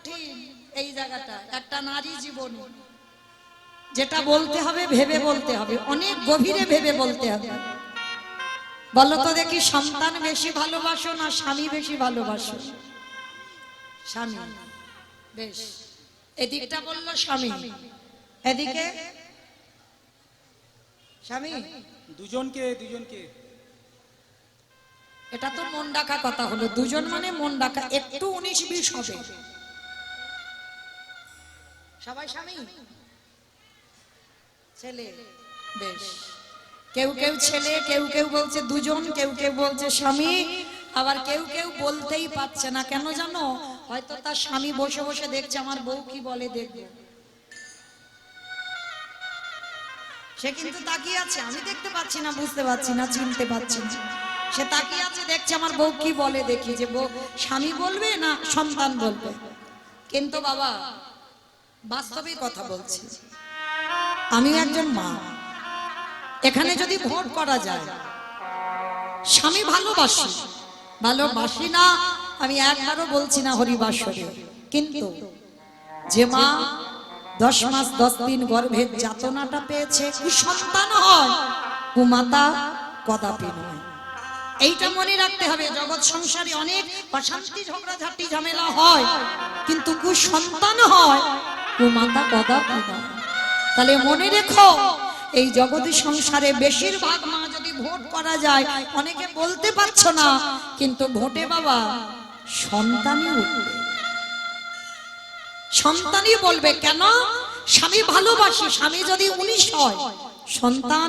কঠিন এই জায়গাটা, একটা নারী জীবনে যেটা বলতে হবে ভেবে বলতে হবে, অনেক গভীরে ভেবে বলতে হবে। বলো তো দেখি, সন্তান বেশি ভালোবাসো না স্বামী বেশি ভালোবাসো? স্বামী। বেশ, এদিকটা বললো স্বামী, এদিকে স্বামী। দুজনকে দুজনকে এটা তো মন ডাকা কথা হলো, দুজন মানে মন ডাকা, একটু 19-20 হবে। সবাই স্বামী ছেলে। বেশ, কেউ কেউ ছেলে, কেউ কেউ বলছে দুজন, কেউ কেউ বলছে স্বামী, আবার কেউ কেউ বলতেই পারছে না। কেন জানো? হয়তো তার স্বামী বসে বসে দেখছে আমার বউ কি বলে দেখবে। সে কিন্তু তাকিয়ে আছে, আমি দেখতে পাচ্ছি না, বুঝতে পারছি না, চিনতে পারছি না। সে তাকিয়ে আছে, দেখছে আমার বউ কি বলে দেখি, যে বউ স্বামী বলবে না সন্তান বলবে। কিন্তু বাবা, বাস্তবে কথা বলছি, আমি একজন মা। এখানে যদি ভোট করা যায়, স্বামী ভালোবাসি, ভালোবাসি না আমি একবারও বলছি না হরিবাসরে, কিন্তু যে মা 10 মাস 10 দিন গর্ভের যাতনাটা পেয়েছে, কুসন্তান হয়, কুমাতা কদাপি নয়। এইটা মনে রাখতে হবে। জগৎ সংসারে অনেক অশান্তি, ঝগড়াঝাটি, ঝামেলা হয়, কিন্তু কুসন্তান হয়, কুমাতা কদাপি নয়। তাহলে মনে রেখো, এই জগৎ সংসারে বেশিরভাগ মা যদি ভোট করা যায়, অনেকে বলতে পারছো না, কিন্তু ভোটে বাবা সন্তানই উঠবে, সন্তানই বলবে। কেন? স্বামী ভালোবাসি, স্বামী যদি 19 হয়, সন্তান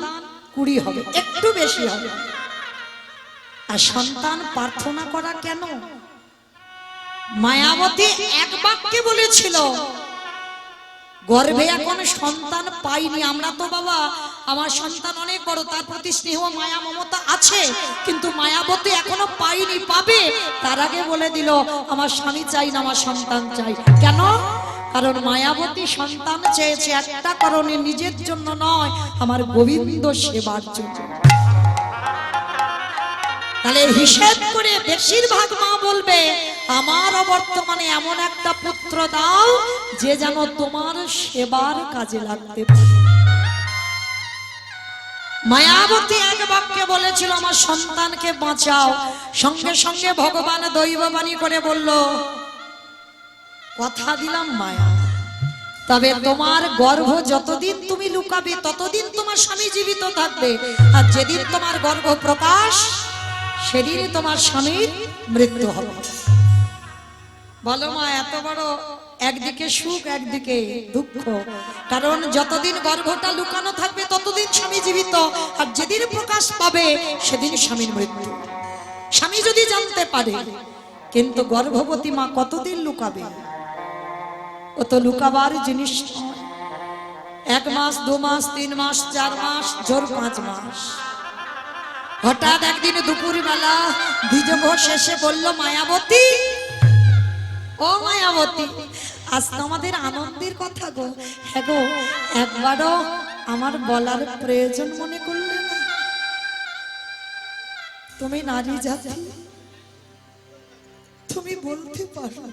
20 হবে, একটু বেশি হবে। আর সন্তান প্রার্থনা করা কেন? মায়াবতী এক বাক্যে বলেছিল, গর্ভে এখন সন্তান পাইনি, আমরা তো বাবা আমার সন্তান অনেক বড়, তার প্রতি স্নেহ মায়া মমতা আছে, কিন্তু মায়াবতী এখনো পাইনি, পাবে। তার আগে বলে দিল আমার স্বামী চাই না, আমার সন্তান চাই। কেন? কারণ মায়াবতী সন্তান চেয়েছে একটা কারণে, নিজের জন্য নয়, আমার গোবিন্দ সেবার জন্য। তাহলে হিসেব করে বেশিরভাগ মা বলবে আমার বর্তমানে এমন একটা পুত্র দাও যে যেন তোমার সেবার কাজে লাগতে পারে। মায়াবতী এক বাক্যে বলেছিল আমার সন্তানকে বাঁচাও, সঙ্গে সঙ্গে ভগবান দৈববাণী করে বলল, কথা দিলাম মায়া, তবে তোমার গর্ভ যতদিন তুমি লুকাবে ততদিন তোমার স্বামী জীবিত থাকবে, আর যেদিন তোমার গর্ভ প্রকাশ সেদিন তোমার স্বামীর মৃত্যু হবে। বলো মা, এত বড় একদিকে সুখ একদিকে দুঃখ, কারণ যতদিন গর্ভটা লুকানো থাকবে ততদিন স্বামী জীবিত, আর যেদিন প্রকাশ পাবে সেদিন স্বামীর মৃত্যু। স্বামী যদি জানতে পারে, কিন্তু গর্ভবতী মা কতদিন লুকাবে? ও তো লুকাবার জিনিস নয়। 1 মাস 2 মাস 3 মাস 4 মাস জোর 5 মাস। হঠাৎ একদিন দুপুর বেলা দ্বিজভ শেষে বলল মায়াবতী, ও মায়াবতী, আজ তো আমাদের আনন্দের কথা গো। হ্যাঁ গো, একবারও আমার বলার প্রয়োজন মনে করলে না? তুমি নারী জাতি, তুমি বলতে পারো,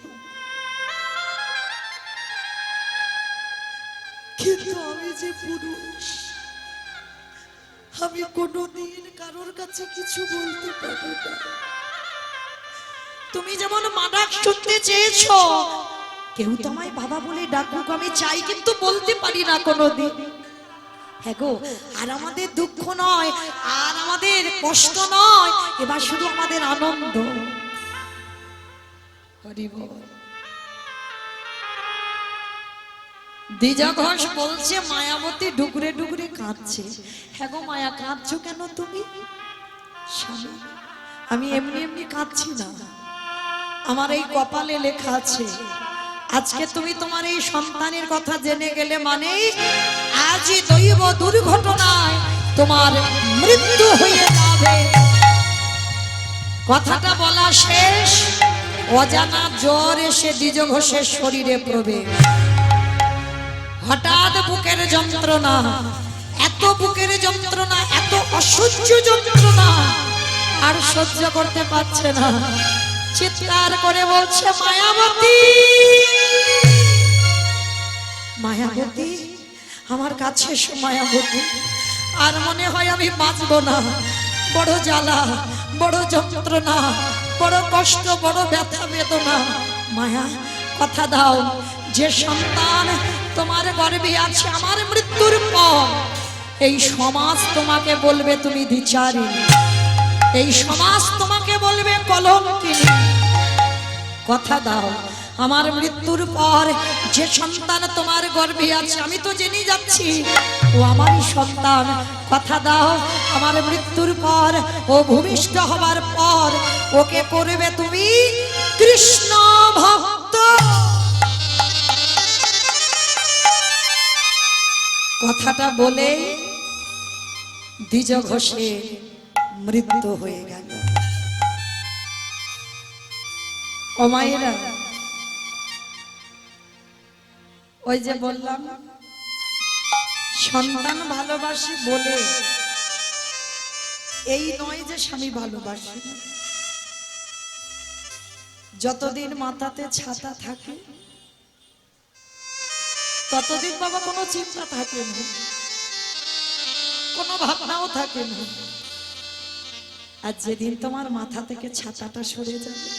কিন্তু আমি যে পুরুষ, আমি কোনোদিন কারোর কাছে কিছু বলতে পারবো না। তুমি যেমন মা ডাক শুনতে চেয়েছো, কেউ তোমায় বাবা বলে ডাকুক আমি চাই, কিন্তু বলতে পারি না কোনোদিন। হ্যাঁ গো, আর আমাদের দুঃখ নয়, আর আমাদের কষ্ট নয়, এবার শুধু আমাদের আনন্দ। হরি বল। দ্বিজা ঘোষ বলছে মায়াবতী ডুকরে ডুকরে কাঁদছে। হ্যাঁ গো মায়া, কাঁদছো কেন তুমি? স্বামী, আমি এমনি এমনি কাঁদছি না, আমার এই কপালে লেখা আছে, আজকে তুমি তোমার এই সন্তানের কথা জেনে গেলে মানে আজই দৈব দুর্ঘটনায় তোমার মৃত্যু হয়ে যাবে। কথাটা বলা শেষ, অজানা জ্বর এসে দ্বিজ ঘোষের শরীরে প্রবেশ। হঠাৎ বুকের যন্ত্রণা, এত বুকের যন্ত্রণা, এত অসহ্য যন্ত্রণা, আর সহ্য করতে পারছে না, চিৎকার করে বলছে মায়াবতী, মায়াবতী, আমার কাছে এসো মায়াবতী, আর মনে হয় আমি বাঁচবো না। বড় জ্বালা, বড় যন্ত্রণা, বড় কষ্ট, বড় ব্যথা বেদনা। মায়া, কথা দাও, যে সন্তান তোমার গর্ভে আছে আমার মৃত্যুর পর এই সমাজ তোমাকে বলবে তুমি দ্বিচারিণী, এই সমাজ তোমাকে বলবে কলঙ্কিনী। কথা দাও, আমার মৃত্যুর পর যে সন্তান তোমার গর্ভে আছে, আমি তো জেনে যাচ্ছি ও আমারই সন্তান। কথা দাও, আমার মৃত্যুর পর ও ভূমিষ্ঠ হবার পর ওকে করবে তুমি কৃষ্ণ ভক্ত। কথাটা বলে দ্বিজ ঘোষের মৃত্যু হয়ে গেল। ও মায়েরা, ওই যে বললাম সন্তান ভালোবাসি বলে এই নয় যে স্বামী ভালোবাসি। যতদিন মাথাতে ছাতা থাকে ততদিন বাবা কোনো চিন্তা থাকে না, কোনো ভাবনাও থাকে না। আর যেদিন তোমার মাথা থেকে ছাতাটা সরে যাবে,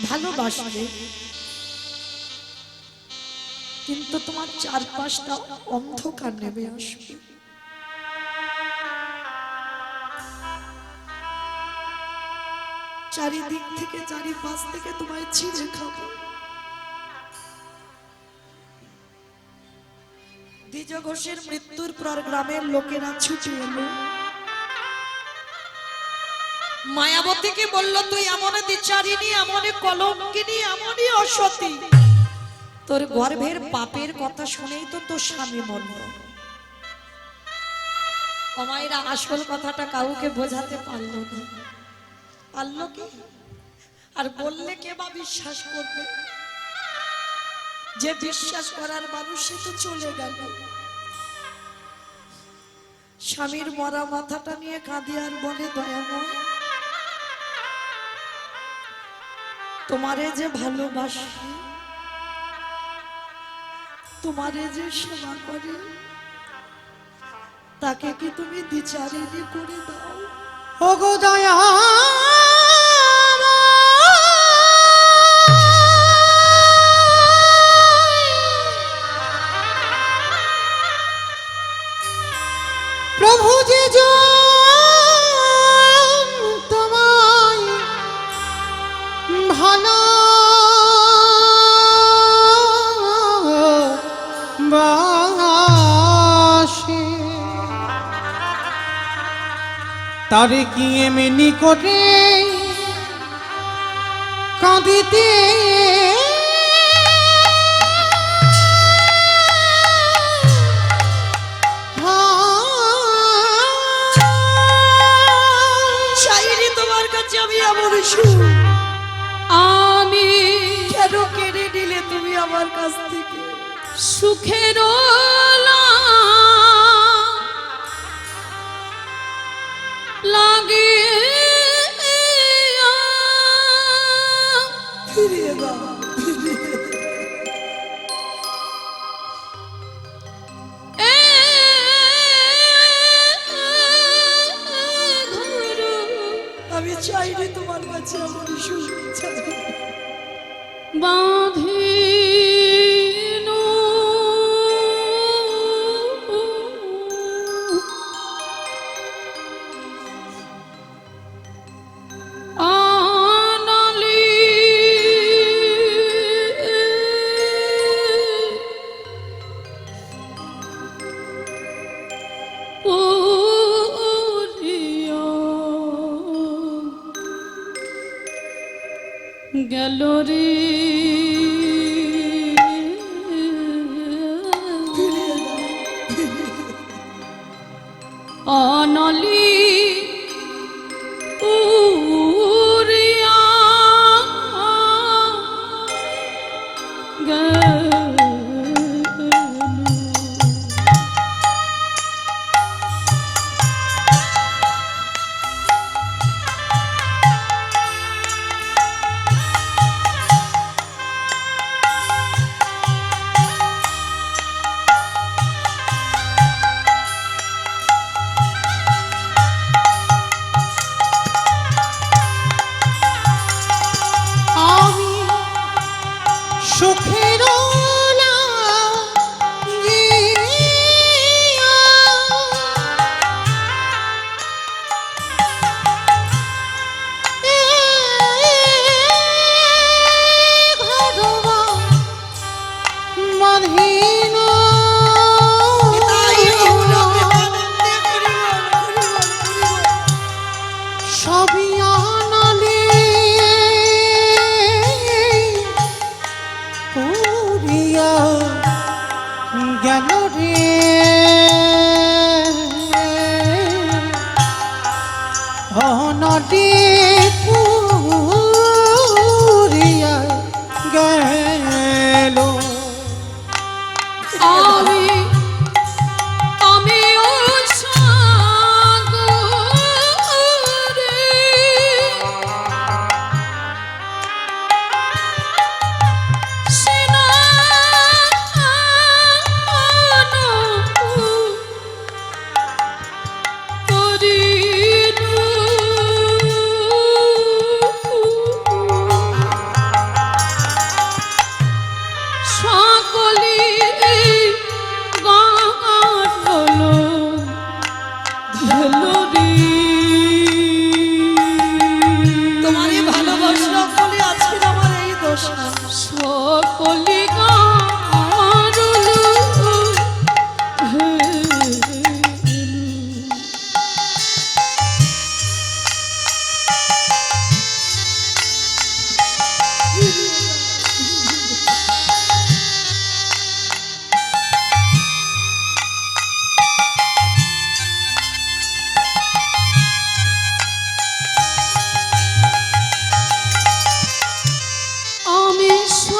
ভালোবাসবে কিন্তু তোমার চারপাশটা অন্ধকার নেমে আসবে। চারিদিক থেকে, চারিপাশ থেকে তোমায় ছিঁড়ে খাবে। দ্বিজ ঘোষের মৃত্যুর পর গ্রামের লোকেরা ছুটে এলো, মায়াবতীকে বলল, তুই এমন দ্বিচারিণী, এমন কলঙ্কিনী, এমনই অসতী, তোর গর্ভের পাপের কথা শুনেই তো তোর স্বামী মরল। মায়েরা, আসল কথাটা কাউকে বোঝাতে পারলো না। পারলো কি? আর বললে কে বা বিশ্বাস করবে? যে বিশ্বাস করার মানুষ সে তো চলে গেল। স্বামীর মরা মাথাটা নিয়ে কাঁদে আর বলে, দয়াময়, তোমারে যে ভালোবাসি, তোমারে যে সেবা করে, তাকে কি তুমি দ্বিচারিণী করে দাও? ওগো দয়া প্রভু যে তোমায় ভালো বাসে, তারে কি এমনি করে কাঁদিতে চাইনি তোমার কাছে আমি এমন সুখ, আমি কেন কেড়ে নিলে তুমি আমার কাছ থেকে সুখের লাগে ফিরিয়ে দাও। আমি চাইনি তোমার কাছে এমন সুখ, বাঁধিনু আনালি গেল রে অনলি উড়িয়া গেল।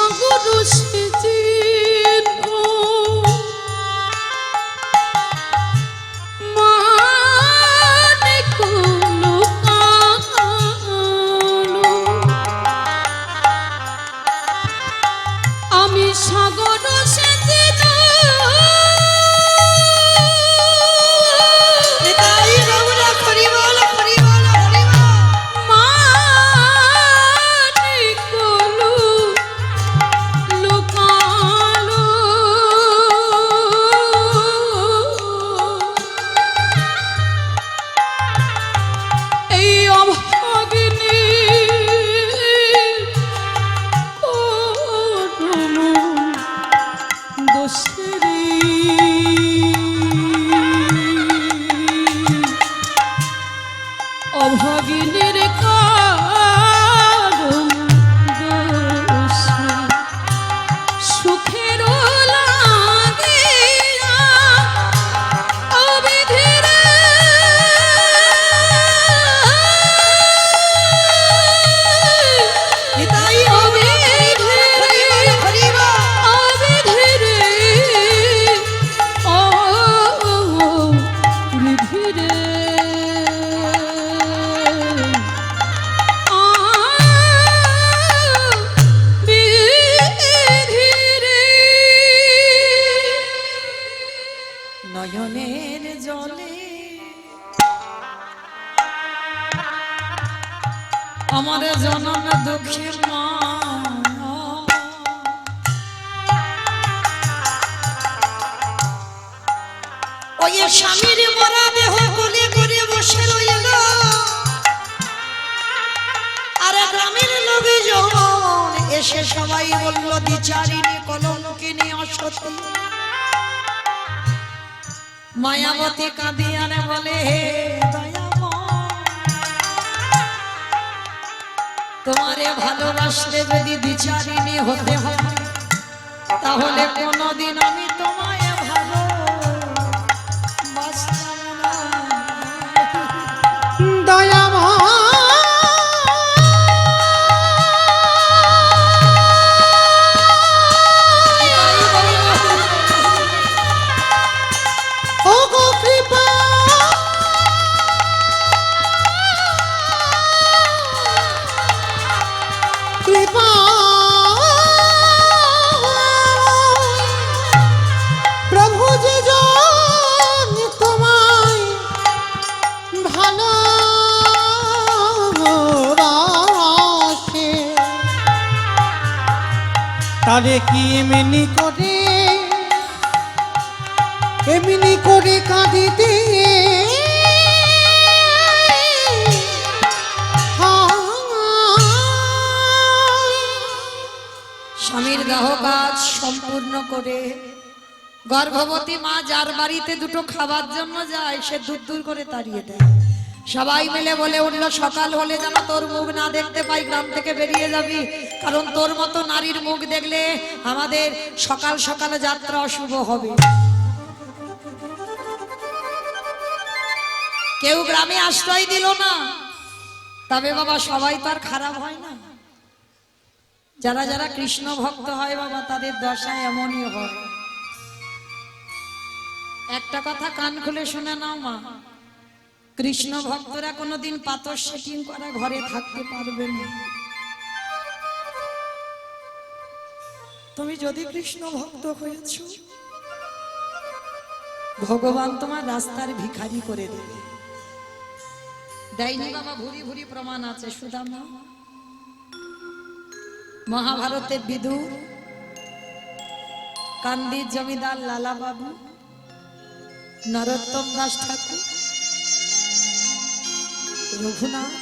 সাগর সেজেন মানিক লুকালো আমি সাগর সেজেন নিতাই গৌর হরি বল হরি বল হরি বল। মানিক লুকালো এই অভাগিনী করুণ দোষেরি অভাগিনীর কারণ দোষে সুখের লাগিয়া অবিধিরে নিতাই গৌর হরি বল হরি বল। অবিধিরে অবিধিরে বিধিরে নয়নের জলে আমার জনম দুঃখী মা ওই স্বামীর মরা দেহ কোলে করে বসে রইল আর গ্রামের লোকজন এসে সবাই বলল বিচারিণী কলঙ্কিনী অসতী মায়াবতী কাঁদিয়ানে বলে হে দয়াময়, তোমারে ভালোবাসলে যদি বিচারিণী হতে হয় তাহলে কোনদিন আমি তোমায় ভালো বাসতাম না। প্রভু যে জন তোমায় ভালোবাসে তারে কি এমনি করে কাঁদিতে স্বামীর দেহ কাজ সম্পূর্ণ করে গর্ভবতী মা যার বাড়িতে দুটো খাবার জন্য যায় সে দূর দূর করে তাড়িয়ে দেয়। সবাই মিলে বলে উঠল সকাল হলে যেন তোর মুখ না দেখতে পাই, গ্রাম থেকে বেরিয়ে যাবি, কারণ তোর মতো নারীর মুখ দেখলে আমাদের সকাল সকাল যাত্রা অশুভ হবে। কেউ গ্রামে আশ্রয় দিল না, তবে বাবা সবাই তো আর খারাপ হয় না। যারা যারা কৃষ্ণ ভক্ত হয় বাবা তাদের দশা এমনই হয়। একটা কথা কান খুলে শুনে নাও মা, কৃষ্ণ ভক্তরা কোনোদিন পাথর সেটিং করা ঘরে থাকতে পারবে না। তুমি যদি কৃষ্ণ ভক্ত হয়েছ ভগবান তোমার রাস্তার ভিখারি করে দেবে। দেয়নি বাবা, ভুরি ভুরি প্রমাণ আছে। সুদামা মহাভারতের বিদুর, কান্দির জমিদার লালা বাবু, নরোত্তম দাস ঠাকুর, রঘুনাথ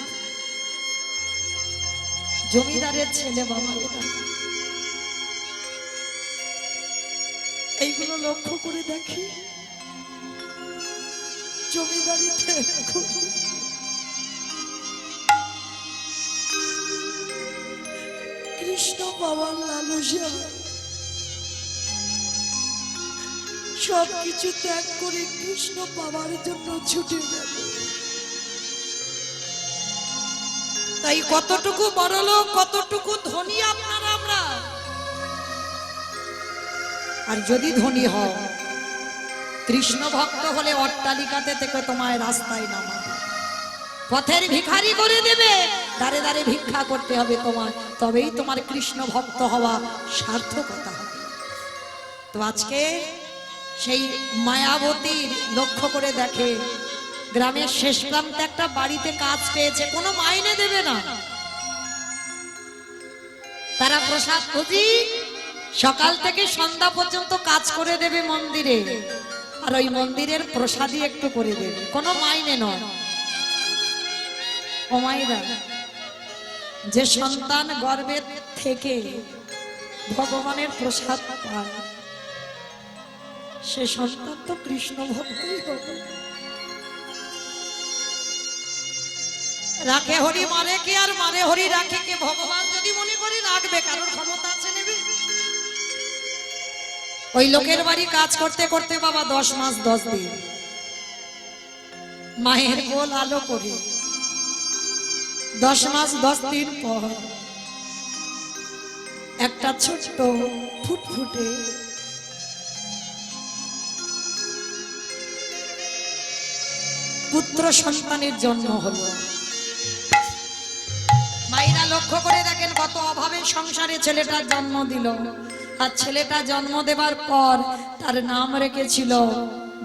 জমিদারের ছেলে বাবা, এইগুলো লক্ষ্য করে দেখি জমিদারিতে কৃষ্ণ পাওয়ার লালসা সবকিছু ত্যাগ করে কৃষ্ণ পাওয়ার জন্য ছুটে গেল। তাই কতটুকু বড়লোক কতটুকু ধনী আপনারা আমরা আর যদি ধনী হও, কৃষ্ণ ভক্ত হলে অট্টালিকাতে থেকে তোমায় রাস্তায় নামাবে, পথের ভিখারি করে দেবে, দাঁড়ে দাঁড়ে ভিক্ষা করতে হবে তোমার, তবেই তোমার কৃষ্ণ ভক্ত হওয়া সার্থকতা হবে। তো আজকে সেই মায়াবতীর লক্ষ্য করে দেখে, গ্রামের শেষ প্রান্তে একটা বাড়িতে কাজ পেয়েছে, কোনো মাইনে দেবে না, তারা প্রসাদ খুঁজি সকাল থেকে সন্ধ্যা পর্যন্ত কাজ করে দেবে মন্দিরে, আর ওই মন্দিরের প্রসাদই একটু করে দেবে, কোনো মাইনে নয়। ও মায়েরা, যে সন্তান গর্ভে থেকে ভগবানের প্রসাদ পায়, সে সন্তান তো কৃষ্ণ ভক্তই হবে। রাখে হরি মারে কে, আর মারে হরি রাখে কে? ভগবান যদি মনে করে রাখবে, কারোর ক্ষমতা আছে নেবে? ওই লোকের বাড়ি কাজ করতে করতে বাবা 10 মাস 10 দিন মায়ের কোল আলো করে, 10 মাস 10 দিন পর একটা ছোট্ট ফুটফুটে পুত্র সন্তানের জন্ম হলো। মায়েরা লক্ষ্য করে দেখেন, কত অভাবের সংসারে ছেলেটার জন্ম দিল, আর ছেলেটা জন্ম দেবার পর তার নাম রেখেছিল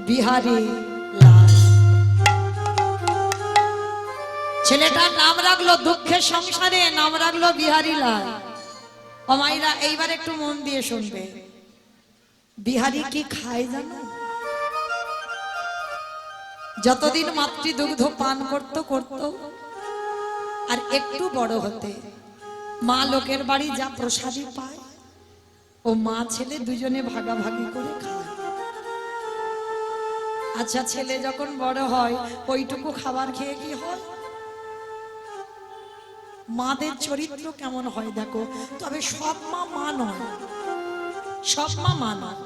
বিহারী লাল। ছেলেটার নাম রাখলো, দুঃখের সংসারে নাম রাখলো বিহারী লাল। ও মায়েরা, এইবার একটু মন দিয়ে শুনবে, বিহারী কি খায় জানো? যতদিন মাতৃ দুগ্ধ পান করত আর একটু বড় হতে মা লোকের বাড়ি যা প্রসাদী পায়, ও মা ছেলে দুজনে ভাগাভাগি করে খায়। আচ্ছা, ছেলে যখন বড় হয় ওইটুকু খাবার খেয়ে কি হয়? মাদের চরিত্র কেমন হয় দেখো। তবে সব মা মা নয়, সব মা মা নয়।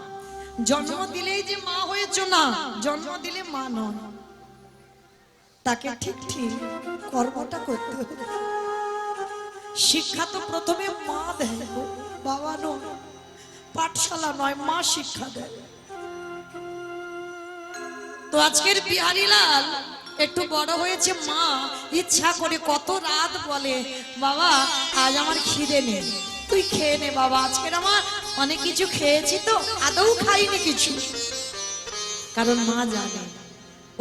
জন্ম দিলেই যে মা হয়েছ না, জন্ম দিলে মা নয়, তাকে ঠিক ঠিক কর্মটা করতে হবে। শিক্ষা তো প্রথমে মা দেয়, বাবা নয়, পাঠশালা নয়, মা শিক্ষা দেয়। তো আজকের বিহারীলাল একটু বড় হয়েছে, মা ইচ্ছা করে কত রাত বলে, বাবা আজ আমার খিদে নেই, তুই খেয়ে নে বাবা, আজকের আমার অনেক কিছু খেয়েছি তো, আদৌ খাইনি কিছু। কারণ মা জানে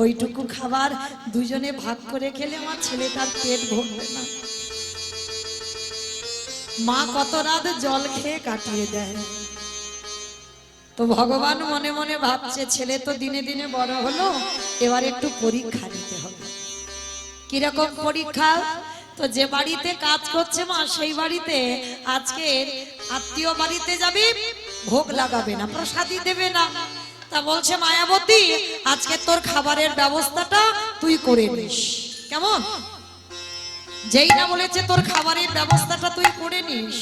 ওইটুকু খাবার দুজনে ভাগ করে খেলে আমার ছেলেটার পেট ভরবে না। মা কত রাত জল খেয়ে কাটিয়ে দেয়। তো ভগবান মনে মনে ভাবছে, ছেলে তো দিনে দিনে বড় হলো, এবার একটু পরীক্ষা নিতে হবে। কিরকম পরীক্ষা? তো যে বাড়িতে কাজ করছে মা, সেই বাড়িতে আজকে আত্মীয় বাড়িতে যাবি, ভোগ লাগাবে না, প্রসাদই দেবে না। তা বলছে মায়াবতী, আজকে তোর খাবারের ব্যবস্থাটা তুই করে নিস। কেমন? যেই না বলেছে তোর খাবারের ব্যবস্থাটা তুই করে নিস,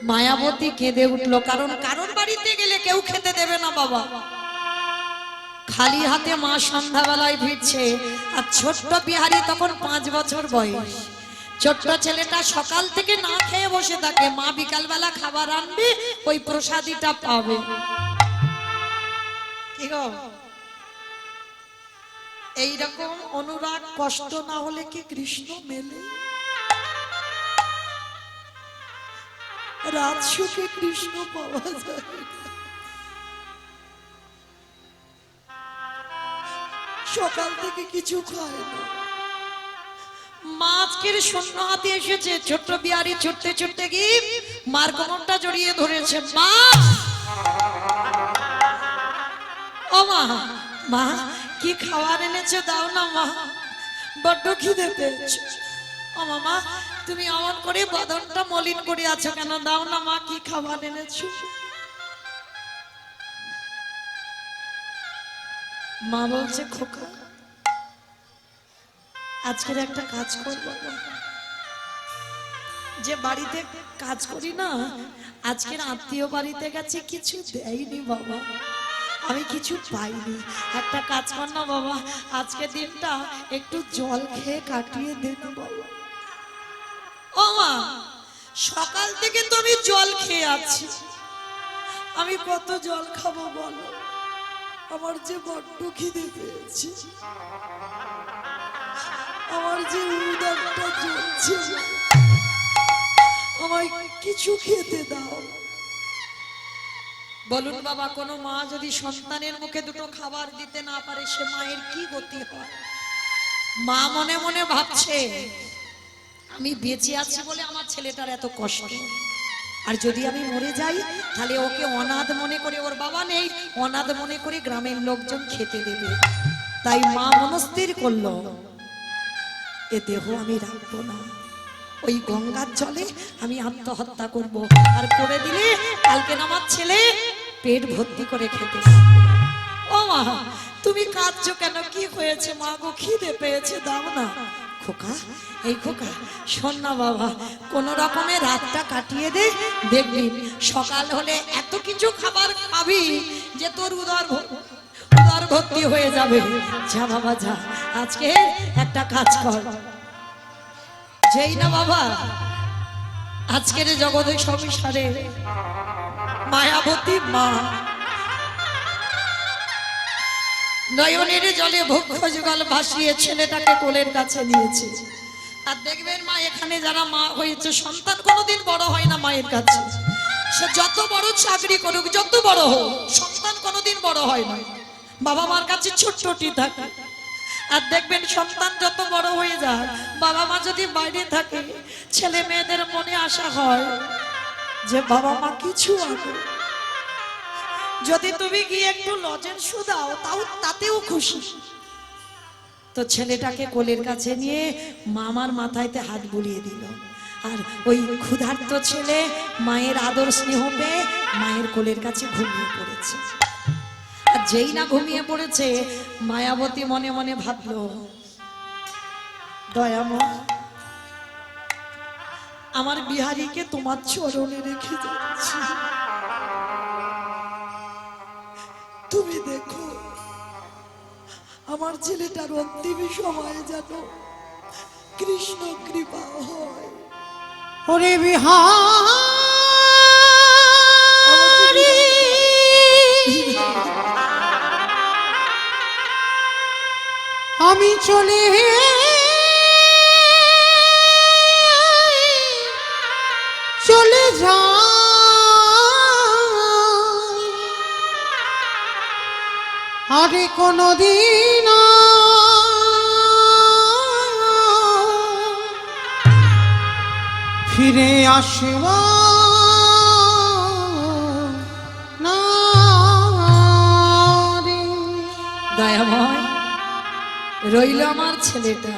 মায়াবতী কেঁদে উঠলো। কারণ কারোর বাড়িতে গেলে কেউ খেতে দেবে না বাবা। খালি হাতে মা সন্ধ্যাবেলায় ফিরছে, আর ছোট্ট বিহারী তখন 5 বছর বয়স। ছোট্ট ছেলেটা সকাল থেকে না খেয়ে বসে থাকে, মা বিকালবেলা খাবার আনবে, ওই প্রসাদীটা পাবে। কি গো, এইরকম অনুরাগ কষ্ট না হলে কি কৃষ্ণ মেলে? রাত সুখে কৃষ্ণ পাওয়া যায়। সকাল থেকে কিছু খায় না, মাছকের শূন্য হাতে এসেছে। ছোট্ট বিহারী ছুটতে ছুটতে গিয়ে মার কোমরটা জড়িয়ে ধরেছে। মা, ও মা, মা কি খাবার এনেছে দাও না মা, বড্ড খিদে পেয়েছে। ও মামা, তুমি অমন করে বদনটা মলিন করে আছো কেন? দাও না মা, কি খাবার এনেছো? মা বলছে, খোকা আজকের একটা কাজ করবো, যে বাড়িতে কাজ করি না, আজকের আত্মীয় বাড়িতে গেছে, কিছু দেয়নি বাবা, আমি কিছু পাইনি। একটা কাজ কর না বাবা, আজকে দিনটা একটু জল খেয়ে কাটিয়ে দেন বাবা। ও মা, সকাল থেকে তো আমি জল খেয়ে আছি, আমি কত জল খাবো বলো, আমার যে বড্ড খিদে পেয়েছে, আমার যে উদরটা জ্বলছে, আমায় কিছু খেতে দাও। বলুন বাবা, কোনো মা যদি সন্তানের মুখে দুটো খাবার দিতে না পারে সে মায়ের কি গতি হয়? মা মনে মনে ভাবছে আমি বেঁচে আছি বলে আমার ছেলেটার এত কষ্ট, আর যদি আমি মরে যাই তাহলে ওকে অনাথ মনে করে, ওর বাবা নেই, অনাথ মনে করে গ্রামের লোকজন খেতে দেবে। তাই মা মনস্থির করলো এ দেহ আমি রাখবো না, ওই গঙ্গার জলে আমি আত্মহত্যা করব, আর করে দিলে কালকে আমার ছেলে পেট ভর্তি করে খেতে পারবে। ও মা, তুমি কাঁদছো কেন? কি হয়েছে মা গো? খিদে পেয়েছে, দাও না। খোকা, এই খোকা শোন না বাবা, কোন রকমে রাতটা কাটিয়ে দে, দেখবি সকাল হলে এত কিছু খাবার খাবি যে তোর উদর ভর্তি হয়ে যাবে। যা বাবা যা, আজকে একটা কাজ কর, যেই না বাবা আজকের জগতে সংসারে মায়াবতী মা নয়নের জলে ভক্ষ যুগল ভাসিয়ে ছেলেটাকে কোলের কাছে নিয়েছে। আর দেখবেন মা, এখানে যারা মা হয়েছে সন্তান কোনোদিন বড় হয় না মায়ের কাছে, সে যত বড় চাকরি করুক, যত বড় হোক, সন্তান কোনোদিন বড় হয় না, বাবা মার কাছে ছোট্টটি থাকে। আর দেখবেন সন্তান যত বড় হয়ে যায়, বাবা মা যদি বাইরে থাকে, ছেলে মেয়েদের মনে আশা হয় যে বাবা মা কিছু আগে, যদি তুমি গিয়ে একটু লজেন্স দাও তাও তাতেও খুশি। তো ছেলেটাকে কোলের কাছে নিয়ে মামার মাথায়তে হাত বুলিয়ে দিল, আর ওই ক্ষুধার্ত ছেলে মায়ের আদর স্নেহ পেয়ে মায়ের কোলের কাছে ঘুমিয়ে পড়েছে। আর যেই না ঘুমিয়ে পড়েছে, মায়াবতী মনে মনে ভাবলো দয়াময়, আমার বিহারীকে তোমার চরণে রেখে যাচ্ছি, তুমি দেখো আমার ছেলেটার অন্তিম সময়ে যেন কৃষ্ণ কৃপা হয়। ওরে বিহারী, আমি চলে যাই, আরে কোনদিন ফিরে আসব না রে। দয়াময়, রইল আমার ছেলেটা,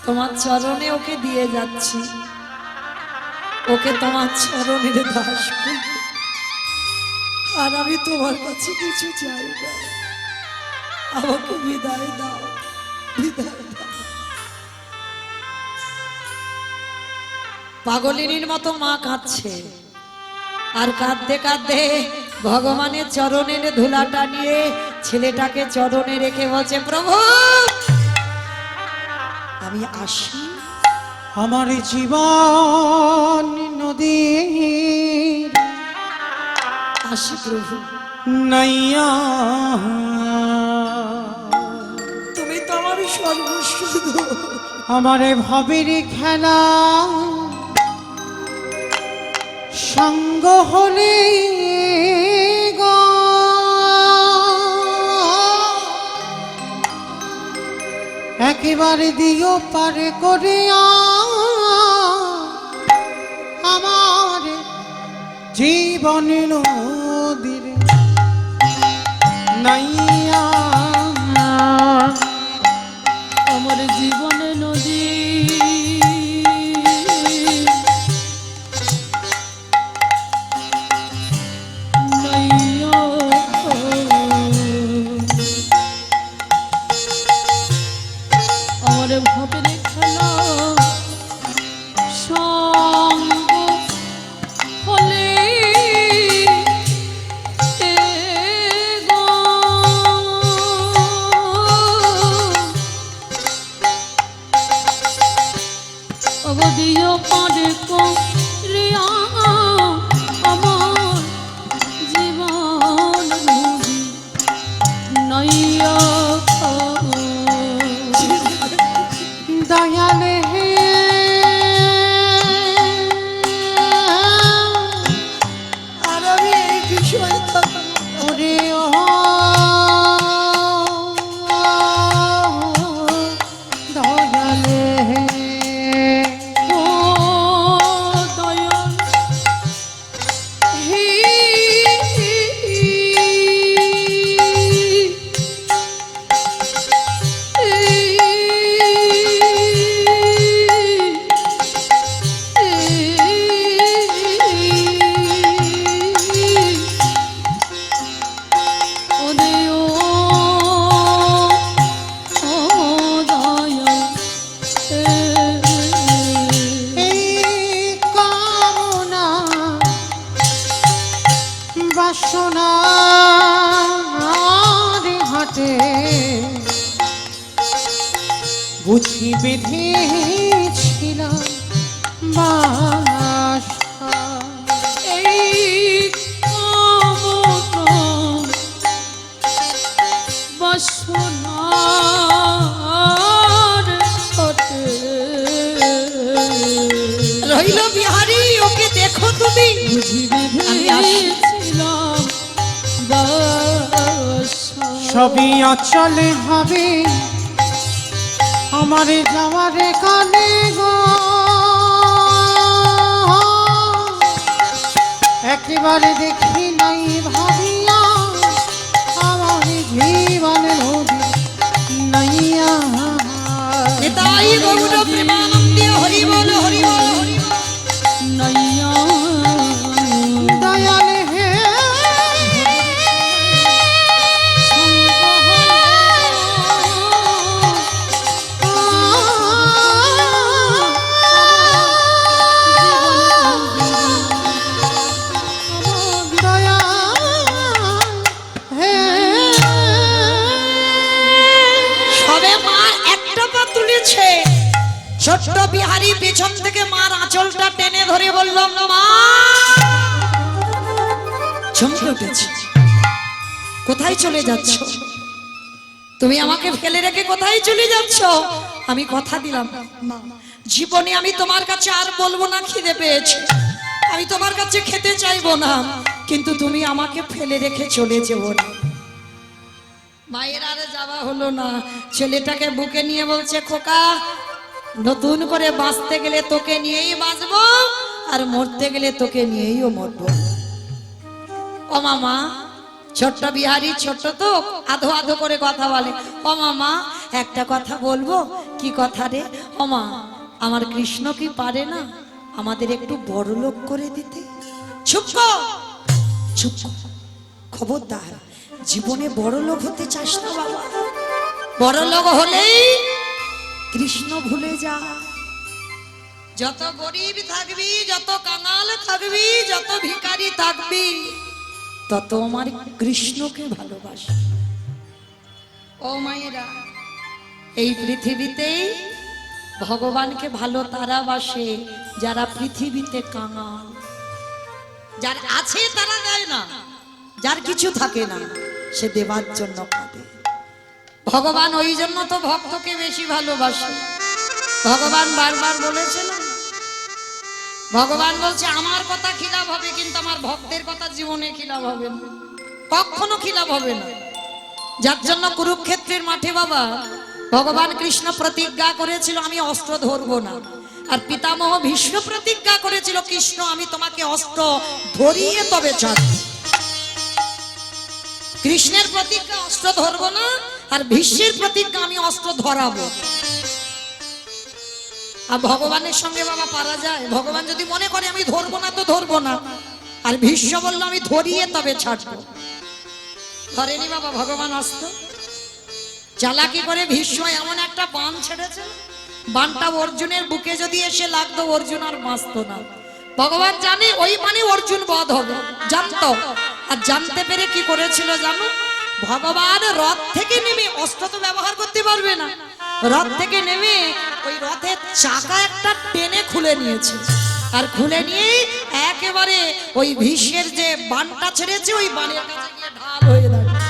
তোমার চরণে ওকে দিয়ে যাচ্ছি, ওকে তোমার চরণের দাস করব, আর আমি তোমার কাছে কিছু চাই না, আমাকে বিদায় দাও, বিদায় দাও। পাগলিনীর মতো মা কাঁদছে, আর কাঁদতে কাঁদতে ভগবানের চরণের ধুলাটা নিয়ে ছেলেটাকে চরণে রেখে বলছে, প্রভু আমি আসি। আমার জীবন নদীর আসি প্রভু, নাইয়া, তুমি তো আমার সর্বস্ব, আমার ভবের খেলা সঙ্গ হলে গো, একেবারে দিও পারে করে আমার জীবন নদীর নাইয়া, আমার জীবনে নদী নাইয়া, আমার ভাবের খেলা সঙ্গ হলে গো। বাসনার হাটে বুঝি বেঁধেছিলাম বাসা। এই কামনা বাসনার হাটে রইল বিহারি, ওকে দেখো তুমি। বুঝি বেঁধেছিলাম বাসা। সবই অচলে হবে আমার যাওয়ার কালে গো, একেবারে দেখি নাই ভাবিয়া আমার জীবন নদী নাইয়া। নিতাই গৌর প্রেমানন্দে হরি বল হরি বল হরি বল। নাইয়া দয়াল হে সবে মা একটা পা তুলেছে, ছোট্ট বিহারি পেছন থেকে মার আঁচলটা টেনে ধরে বলল, মা। চমকে উঠেছে। কোথায় চলে যাচ্ছ তুমি? আমাকে ফেলে রেখে কোথায় চলে যাচ্ছ? আমি কথা দিলাম মা, জীবনে আমি তোমার কাছে আর বলবো না খিদে পেয়েছে, আমি তোমার কাছে খেতে চাইবো না, কিন্তু তুমি আমাকে ফেলে রেখে চলে যেও না। মায়ের আর যাওয়া হলো না। ছেলেটাকে বুকে নিয়ে বলছে, খোকা, নতুন করে বাঁচতে গেলে তোকে নিয়েই বাঁচবো, আর মরতে গেলে তোকে নিয়েইও মরবো। ও মামা, ছোট্ট বিহারি ছোট্ট তো আধো আধো করে কথা বলে। ও মামা, একটা কথা বলবো। কি কথা রে? ও মা, আমার কৃষ্ণ কি পারে না আমাদের একটু বড় লোক করে দিতে? চুপ কর, চুপ কর, খবরদার, জীবনে বড় লোক হতে চাস না বাবা। বড় লোক হলেই কৃষ্ণ ভুলে যা। যত গরিব থাকবি, যত কাঙাল থাকবি, যত ভিখারি থাকবি, তত আমার কৃষ্ণকে ভালোবাসি। ও মায়েরা, এই পৃথিবীতেই ভগবানকে ভালো তারা বাসে যারা পৃথিবীতে কাঙাল। যার আছে তারা দেয় না, যার কিছু থাকে না সে দেবার জন্য কাঁদে। ভগবান ওই জন্য তো ভক্তকে বেশি ভালোবাসে। ভগবান বারবার বলেছেন, ভগবান বলছে আমার কথা খিলাফ হবে, কিন্তু আমার ভক্তের কথা জীবনে খিলাফ হবে না, কখনো খিলাফ হবে না। যার জন্য কুরুক্ষেত্রের মাঠে বাবা ভগবান কৃষ্ণ প্রতিজ্ঞা করেছিল, আমি অস্ত্র ধরবো না। আর পিতামহ ভীষ্ম প্রতিজ্ঞা করেছিল, কৃষ্ণ আমি তোমাকে অস্ত্র ধরিয়ে তবে ছাড়ব। কৃষ্ণের প্রতিজ্ঞা অস্ত্র ধরবো না, আর ভীষ্মের প্রতিজ্ঞা আমি অস্ত্র ধরাবো। আর ভগবানের সঙ্গে বাবা পারা যায়? ভগবান যদি মনে করে আমি ধরবো না তো ধরবো না, আর ভীষ্ম বলল আমি ধরিয়ে তবে ছাড়বো। ধরেনি বাবা ভগবান অস্ত্র। চালাকি করে ভীষ্ম এমন একটা বাণ ছেড়েছে, বাণটা অর্জুনের বুকে যদি এসে লাগতো অর্জুন আর বাঁচতো না। ভগবান জানে ওই মানে অর্জুন বধ হবে, জানতো। আর জানতে পেরে কি করেছিল জানো? ভগবান রথ থেকে নেমে, অস্ত্র তো ব্যবহার করতে পারবে না, রথ থেকে নেমে ওই রথের চাকা একটা টেনে খুলে নিয়েছে। আর খুলে নিয়ে একেবারে ওই ভীষ্মের যে বাণটা ছেড়েছে ওই বাণের কাছে গিয়ে ঢাল হয়ে দাঁড়িয়ে।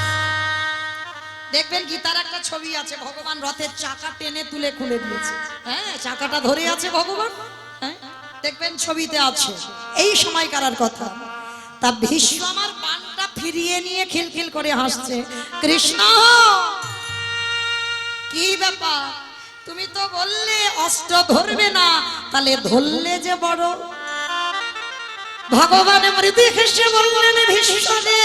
দেখবেন গীতার একটা ছবি আছে, ভগবান রথের চাকা টেনে তুলে খুলে দিয়েছে। হ্যাঁ, চাকাটা ধরে আছে ভগবান, হ্যাঁ দেখবেন ছবিতে আছে। এই সময়কার কথা। তা ভীষ্ম আমার বাণটা ফিরিয়ে নিয়ে খিলখিল করে হাসছে, কৃষ্ণ কি ব্যাপার? তুমি তো বললে অস্ত্র ধরবে না, তাহলে ধরলে যে বড়। ভগবান মৃদু হেসে বললেন, ভীষ্ম রে,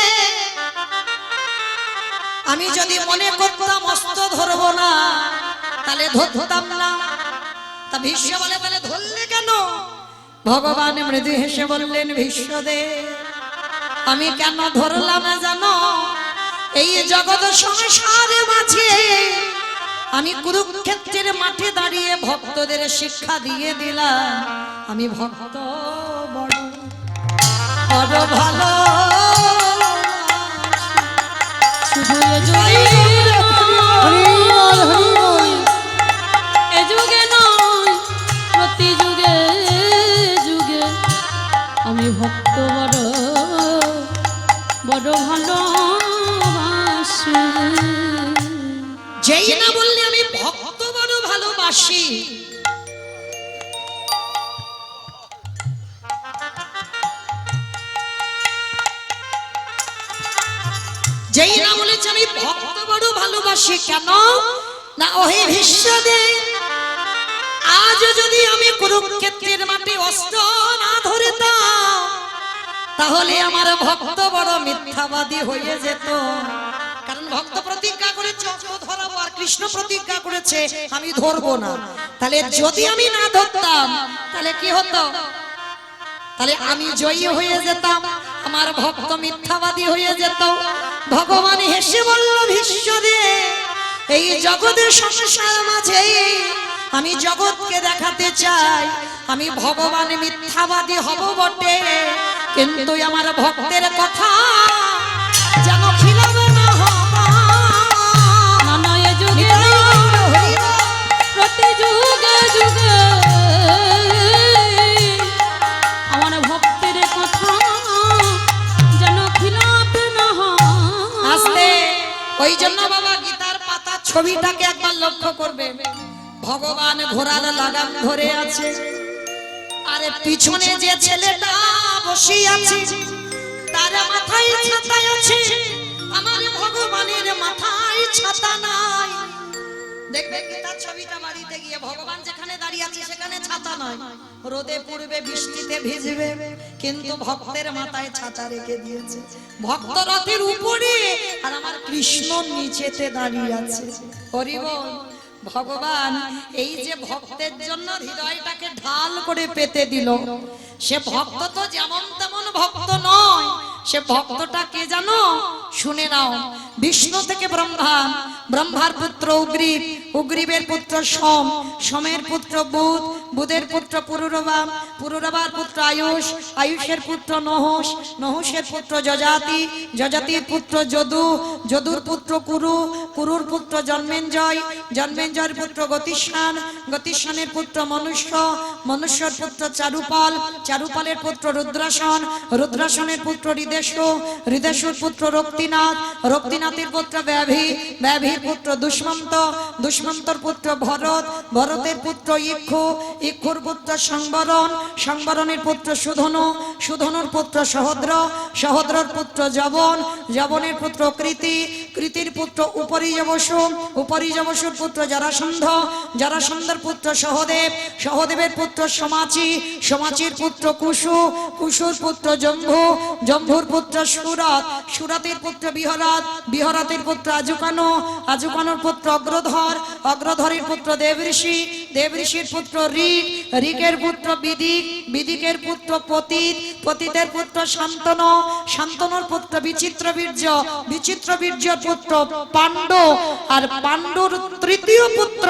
আমি যদি মনে করতাম অস্ত্র ধরবো না তাহলে ধরতাম না। তা ভীষ্ম বলে, তাহলে ধরলে কেন? ভগবান মৃদু হেসে বললেন, ভীষ্ম দে, আমি কেন ধরলাম জানো? এই জগৎ সংসারে মাঝে আমি কুরুক্ষেত্রের মাঠে দাঁড়িয়ে ভক্তদের শিক্ষা দিয়ে দিলাম, আমি ভক্ত বড় বড় ভালো বড় ভালোবাসি। যেই না বললে আমি ভক্ত বড় ভালোবাসি, যেই না বলেছে আমি ভক্ত বড় ভালোবাসি, কেন না ওহে ভীষ্মদেব, আজ যদি আমি কুরুক্ষেত্রের মাঠে অস্ত্র না ধরতাম তাহলে আমার ভক্ত বড় মিথ্যাবাদী হয়ে যেত। কারণ ভক্ত প্রতিজ্ঞা করেছে অস্ত্র ধরাবো, আর কৃষ্ণ প্রতিজ্ঞা করেছে আমি ধরবো না। তাহলে যদি আমি না ধরতাম তাহলে কি হতো? তাহলে আমি জয়ী হয়ে যেতাম, আমার ভক্ত মিথ্যাবাদী হয়ে যেত। ভগবান হেসে বলল, ভীষ্মদেব, এই জগতের সংসার মাঝে আমি জগৎকে দেখাতে চাই আমি ভগবান মিথ্যাবাদী হব বটে, কিন্তু আমার ভক্তের কথা যেন খিলাবে না হবা। নানা এ যুগে প্রতি যুগে যুগে আমার ভক্তের কথা যেন খিলাপে না হয়। আস্তে, ওই জন্য বাবা গীতার পাতা ছবিটাকে একবার লক্ষ্য করবে। ভগবান ঘোড়ার লাগাম ধরে আছে, আরে পিছনে যে ছেলেটা বসে আছে তার মাথায় ছাতা আছে, আমার ভগবানের মাথায় ছাতা নাই। দেখবে গীতার ছবিটা বাড়িতে গিয়ে ভগবান যেখানে দাঁড়িয়ে আছে সেখানে ছাতা নয়, রোদে পড়বে বৃষ্টিতে ভিজবে, কিন্তু ভক্তের মাথায় ছাতা রেখে দিয়েছে। ভক্ত রথের উপরে আর আমার কৃষ্ণ নিচেতে দাঁড়িয়ে আছে। হরি বল। ভগবান এই যে ভক্তের জন্য হৃদয়টাকে ঢাল করে পেতে দিল, সে ভক্ত তো যেমন তেমন ভক্ত নয়, সে ভক্তটা কে জানো? শুনে নাও। বিষ্ণু থেকে ব্রহ্মা, ব্রহ্মার পুত্র উগ্রীব, উগ্রীবের পুত্র সোম, সোমের পুত্র বুধ, বুধের পুত্র পুরুরবা, পুরুরবার পুত্র আয়ুষ, আয়ুষের পুত্র নহস, নহসের পুত্র যজাতি, যজাতির পুত্র যদু, যদুর পুত্র কুরু, কুরুর পুত্র জন্মেঞ্জয়, জন্মেঞ্জয়ের পুত্র গতিষ্ঠান, গতিষ্ঠানের পুত্র মনুষ্য, মনুষ্যর পুত্র চারুপাল, চারুপালের পুত্র রুদ্রাসন, রুদ্রাসনের পুত্র হৃদেশু, হৃদেশুর পুত্র রক্তিনাথ, রক্তিনাথের পুত্র ব্যাভি, ব্যাভির পুত্র দুষ্মন্ত, দুষ্মন্তর পুত্র ভরত, ভরতের পুত্র ইক্ষু, ইক্ষুর পুত্র সংবরণ, সংবরণের পুত্র সুধনু, সুধনুর পুত্র সহদ্র, সহদ্রর পুত্র যবন, যবনের পুত্র কৃতি, কৃতির পুত্র উপরিযবসু, উপরিযবসুর পুত্র জরাসন্ধ, জরাসন্ধর পুত্র সহদেব, সহদেবের পুত্র সমাচি, সমাচির পুত্র কুশু, কুশুর পুত্র জম্ভু, জম্ভুর পুত্র সুরত, সুরতের পুত্র বিহরত, বিহরতের পুত্র আজুকানু, আজুকানুর পুত্র অগ্রধর, অগ্রধরের পুত্র দেবঋষি, দেবঋষির পুত্র ঋক, ঋকের পুত্র বিদিক, বিদিকের পুত্র পতিত, পতিতের পুত্র শান্তনু, শান্তনুর পুত্র বিচিত্রবীর্য, বিচিত্রবীর্যের পুত্র পাণ্ডু, আর পাণ্ডুর তৃতীয় পুত্র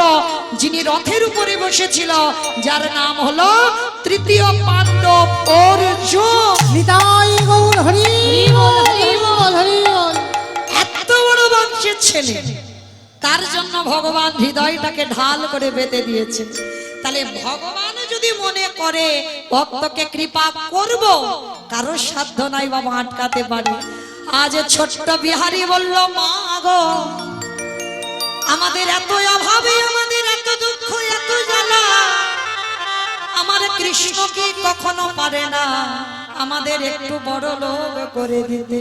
যিনি রথের উপরে বসেছিল যার নাম হলো তৃতীয় পাণ্ডব অর্জুন। নিতাই গৌর হরি বল, হরি বল, হরি বল। এত বড় বংশের ছেলে, তার জন্য ভগবান হৃদয়টাকে ঢাল করে বেঁধে দিয়েছে। তাহলে ভগবান যদি মনে করে ভক্তকে কৃপা করব, কারো সাধ্য নাই বাবা আটকাতে পারে। আজ ছোট্ট বিহারী বলল, মা গো আমাদের এত অভাবে, আমাদের এত দুঃখ, এত জ্বালা, আমার কৃষ্ণ কি কখনো পারে না আমাদের একটু বড় লোক করে দিতে?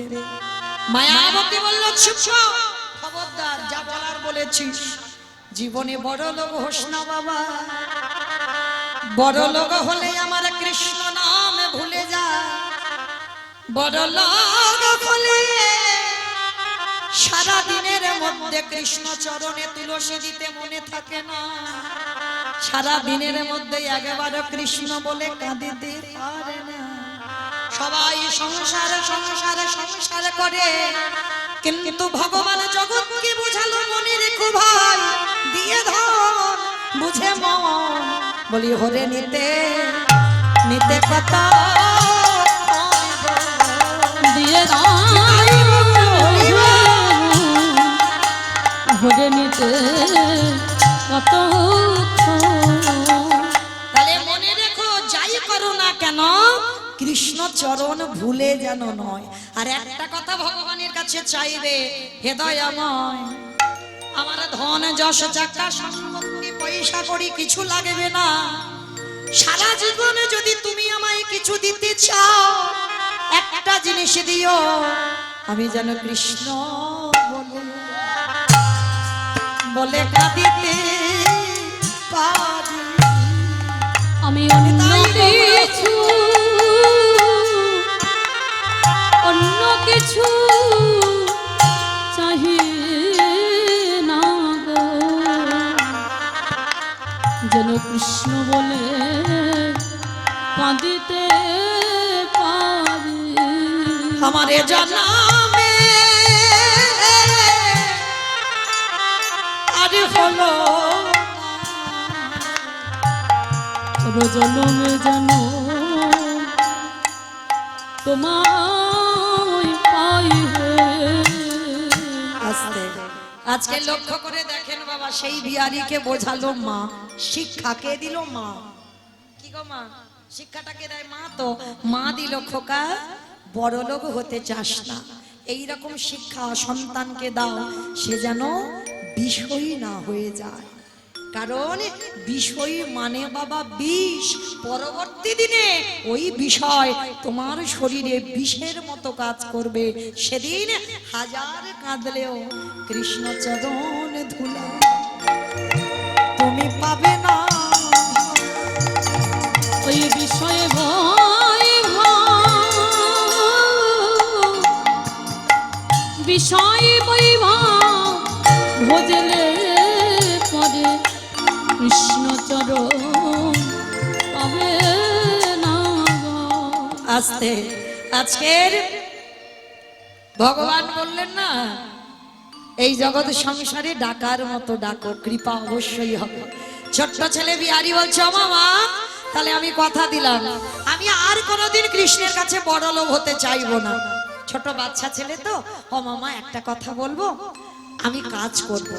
মায়াবতী বলল, চুপ, খবরদার, যা বলার বলেছিস, জীবনে বড় লোক হোস না বাবা। বড় লোক হলে আমার কৃষ্ণ নাম ভুলে যা, বড় লোক হলে সারা দিনের মধ্যে কৃষ্ণ চরণে তুলসী দিতে মনে থাকে না, সারা দিনের মধ্যে একবারও কৃষ্ণ বলে কাঁদিতে পারে না। সবাই সংসারে সংসারে সংসার করে, কিন্তু ভগবান জগৎকে বুঝালো, মনে রেখো ভাই, দিয়ে ধর বুঝে মন, বলি হরে নিতে নিতে কথা দিয়ে ভরে নিতে কত। তাহলে মনে রেখো, যাই করো না কেন কৃষ্ণ চরণ ভুলে ভুলে যেন নয়। আর একটা কথা ভগবানের কাছে চাইবে, হে দয়াময়, আমার ধন যশ টাকা সম্পত্তি পয়সা করি কিছু লাগবে না, সারা জীবনে যদি তুমি আমায় কিছু দিতে চাও, একটা জিনিস দিও, আমি যেন কৃষ্ণ বলে বলে কাঁদিতে পারি। আমি অন্য কিছু চাহি না গো, যেন কৃষ্ণ বলে কাঁদিতে পারি। আমারে জন্মে আর হলো জন্মে যেন তোমায় পাইবে। আজকে লক্ষ্য করে দেখেন বাবা, সেই বিহারীকে বোঝালো মা, শিক্ষা কে দিল? মা। কি গো মা, শিক্ষাটাকে দেয় মা। তো মা দিল, খোকা বড় লোক হতে চাস না, এইরকম শিক্ষা সন্তানকে দাও, সে যেন বিষয়ী না হয়ে যায়। কারণ বিষয় মানে বাবা বিষ, পরবর্তী দিনে ওই বিষয় তোমার শরীরে বিষের মতো কাজ করবে। সেদিন হাজার কাঁদলেও কৃষ্ণ চরণ ধুলা তুমি পাবে না। ওই বিষয়ে ভয় বিষয় বৈভব ভজলে পরে কৃষ্ণচরণ পাবে না। আস্তে আজকের ভগবান বললেন না, এই জগৎ সংসারে ডাকার মতো ডাকো, কৃপা অবশ্যই হবে। ছোট্ট ছেলে বিহারী বলছে, ও মামা, তাহলে আমি কথা দিলাম, আমি আর কোনোদিন কৃষ্ণের কাছে বড় লোক হতে চাইবো না। ছোট বাচ্চা ছেলে তো, ও মামা একটা কথা বলবো, আমি কাজ করব।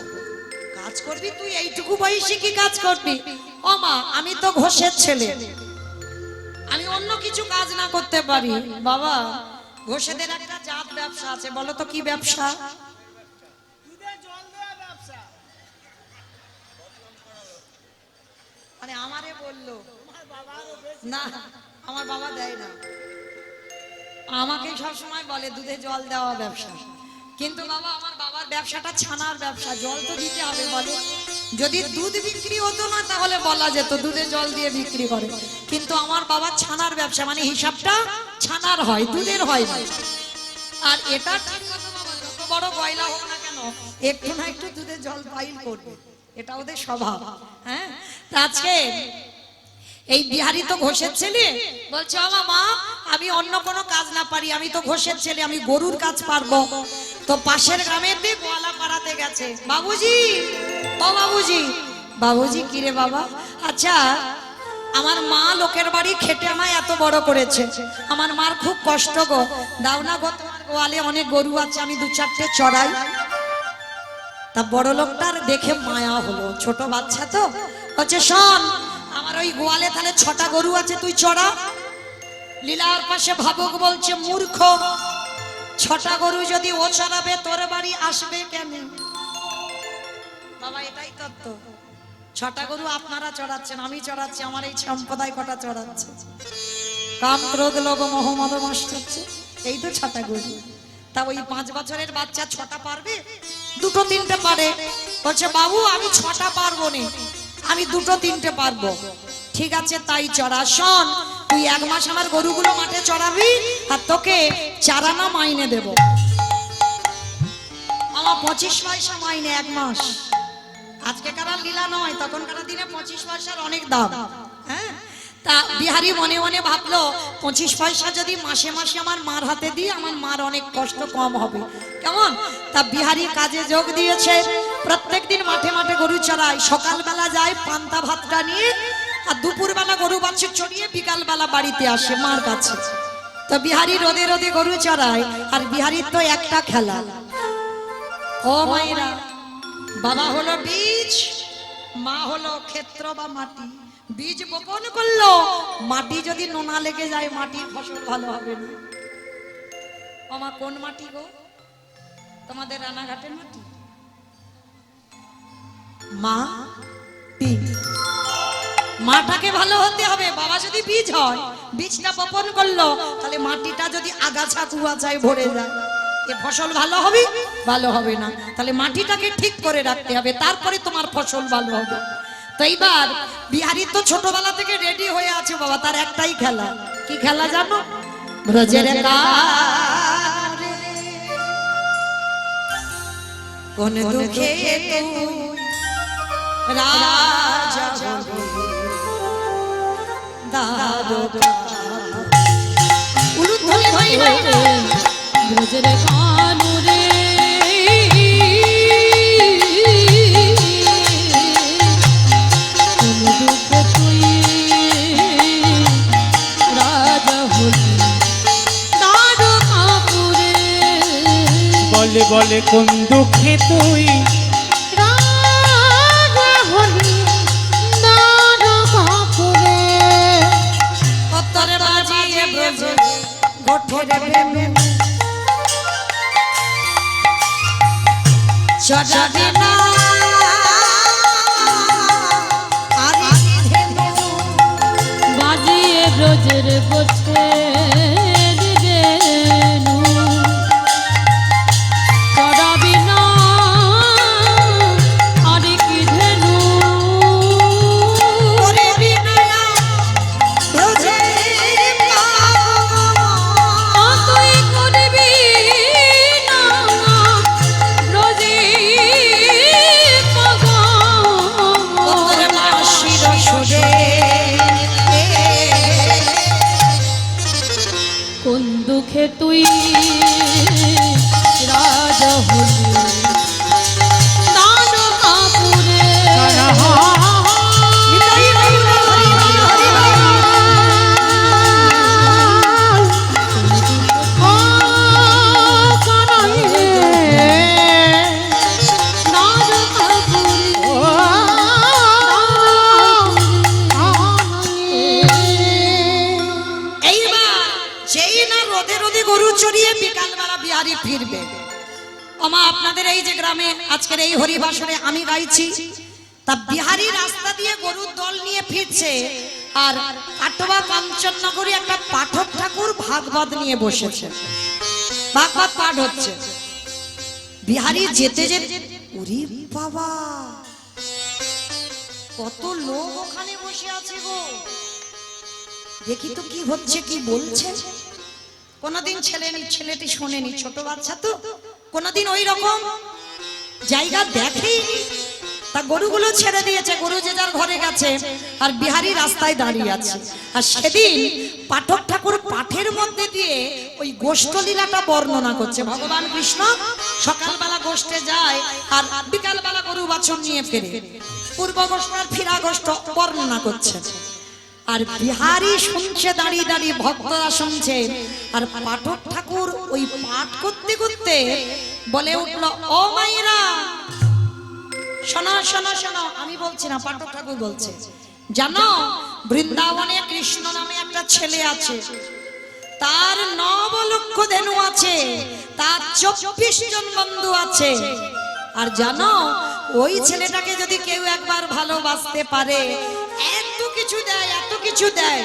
কাজ করবি তুই? এইটুকু বয়সে কি কাজ করবি? ও মা, আমি তো ঘোষের ছেলে, আমি অন্য কিছু কাজ না করতে পারি। বাবা, ঘোষেদের একটা জাত ব্যবসা আছে, বলো তো কি ব্যবসা? মানে আমারে বললো না, আমার বাবা দেয় না, আমাকে সব সময় বলে দুধে জল দেওয়া ব্যবসা। কিন্তু বাবা, আমার বাবার ব্যবসাটা ছানার ব্যবসা, জল তো দিতে হবে। বলে যদি দুধ বিক্রি হতো না তাহলে বলা যেত দুধে জল দিয়ে বিক্রি করে, কিন্তু আমার বাবার ছানার ব্যবসা, মানে হিসাবটা ছানার হয়, দুধের হয় না। আর এটা ঠিক কথা বাবা, যত বড় গয়লা হোক না কেন, একটু না একটু দুধে জল পাইল করবে, এটা ওদের স্বভাব। হ্যাঁ, আজকে এই বিহারী তো ঘোষের ছেলে, বলছে আমার মা, আমি অন্য কোনো কাজ না পারি, আমি তো ঘোষের ছেলে, আমি গরুর কাজ পারবো। তো পাশের গ্রামের দিয়ে গোয়ালা পাড়াতে গেছে। বাবুজি, ও বাবুজি। বাবুজি, কিরে বাবা? আচ্ছা, আমার মা লোকের বাড়ি খেটে আমায় এত বড় করেছে, আমার মার খুব কষ্ট গো, দাও না গো, তোমার গোয়ালে অনেক গরু আছে, আমি দু চারটে চড়াই। তা বড় লোকটার দেখে মায়া হলো, ছোট বাচ্চা তো, হচ্ছে শোন, আমার ওই গোয়ালে তাহলে 6টা গরু আছে, তুই চড়া। লীলার পাশে ভাবুক বলছে, মূর্খ, 6টা গরু যদি ও চড়াবে তোর বাড়ি আসবে কেন? বাবা, এটাই তত্ত্ব। 6টা গরু আপনারা চড়াচ্ছেন, আমি চড়াচ্ছি, আমার এই সম্প্রদায় কটা চড়াচ্ছে? কাম ক্রোধ লোভ মোহ মদ মাস্টাচ্ছে, এই তো 6টা গরু। তা ওই 5 বছরের বাচ্চা 6টা পারবে? 2-3টে পারে। বলছে বাবু, আমি 6টা পারবো না, আমি 2-3টে পারবো। ঠিক আছে, তাই চড়া। শোন, তুই 1 মাস আমার গরুগুলো মাঠে চড়াবি, আর তোকে 4 আনা মাইনে দেব। আমার 25 পয়সা মাইনে 1 মাস। আজকে কারা লীলা নয়, তখনকার দিনে 25 পয়সার অনেক দাম। হ্যাঁ, তা বিহারী মনে মনে ভাবলো, 25 পয়সা যদি মাসে মাসে আমার মার হাতে দিই, আমার মার অনেক কষ্ট কম হবে। কেমন? তা বিহারী কাজে যোগ দিয়েছে, প্রত্যেকদিন মাঠে মাঠে গরু চড়ায়। সকালবেলা যায় পান্তা ভাতটা নিয়ে, আর দুপুরবেলা গরু বাছুর চড়িয়ে বিকালবেলা বাড়িতে আসে মার কাছে। তো বিহারী রোদে রোদে গরু চড়ায়, আর বিহারীর তো একটা খেলা, ও মায়েরা, বাবা হলো বীজ, মা হলো ক্ষেত্র বা মাটি। বীজ বপন করলো, মাটি যদি নোনা লেগে যায় মাটির ফসল ভালো হবে না। আমার কোন মাটি গো? তোমাদের রানাঘাটের মাটি? মাটি, মাটাকে ভালো হতে হবে। বাবা যদি বীজ হয়, বীজটা বপন করলো, তাহলে মাটিটা যদি আগাছা কুয়াশায় ভরে যায়, এ ফসল ভালো হবে? ভালো হবে না। তাহলে মাটিটাকে ঠিক করে রাখতে হবে, তারপরে তোমার ফসল ভালো হবে। তো এইবার বিহারি তো ছোটবেলা থেকে রেডি হয়ে আছে বাবা, তার একটাই খেলা। কি খেলা জানো? ব্রজের কারে কোন দুঃখে তুই রাজা হলি দারোগা। উলুধ্বনি হই হই না। ব্রজের কানুরে কোন দুঃখে তুই রাজা হলি দ্বারকাপুরে। বলে বলে কোন দুঃখে তুই রাজা হলি দ্বারকাপুরে। উত্তরে বাজিয়ে ব্রজে গোঠের প্রেমে চড়াবে না আরে ধেনু। বাজিয়ে ব্রজের গোছের রেণু চড়াবি না আরে কি ধেনু। ওরে বিনয়া ব্রজে তুই করবি না ব্রজে উত্তরে বাঁশির সুরে কোন দুঃখে তুই রাজা হলি দ্বারকাপুরে। নিতাই গৌর হরি বল হরি বল। এইবার যেই না রোদে রোদে গরু চড়িয়ে বিকালবেলা বিহারি ফিরবে। আমা আপনাদের এই যে গ্রামে আজকের এই হরিবাসরে আমি গাইছি, তা বিহারি রাস্তা দিয়ে গরুর দল নিয়ে ফিরছে, আর কাটোয়া কাঞ্চননগরে একটা পাঠক ঠাকুর ভাগবত নিয়ে বসেছে, ভাগবত পাঠ হচ্ছে। বিহারি যেতে যেতে ওরে বাবা, কত লোক ওখানে বসে আছে গো, দেখি তো কি হচ্ছে, কি বলছে। কোনদিন ছেলেটি শোনেনি, ছোট বাচ্চা তো কোনদিন ওই রকম জায়গা দেখেইনি। তা গরুগুলো ছেড়ে দিয়েছে, গরু যে যার ঘরে গেছে, আর বিহারি রাস্তায় দাঁড়িয়ে আছে। আর সেদিন পাঠক ঠাকুর পাঠের মধ্যে দিয়ে ওই গোষ্ঠলীলাটা বর্ণনা করছে। ভগবান কৃষ্ণ সকালবেলা গোষ্ঠে যায় আর বিকালবেলা গরু বাছুর নিয়ে ফেরে, পূর্ব গোষ্ঠ আর ফিরা গোষ্ঠ বর্ণনা করছে। আর বিহারি শুনছে, দাঁড়িয়ে দাঁড়িয়ে ভক্তরা শুনছে। আর পাঠক ঠাকুর ওই পাঠ করতে করতে বলে উঠলো, ও মাইরা শোনো শোনো শোনো। আমি বলছি না, পাঠক ঠাকুর বলছে, জানো বৃন্দাবনে কৃষ্ণ নামে একটা ছেলে আছে, তার 9 লক্ষ ধেনু আছে, তার 24 জন বন্ধু আছে। আর জানো ওই ছেলেটাকে যদি কেউ একবার ভালোবাসতে পারে, এত কিছু দেয়, এত কিছু দেয়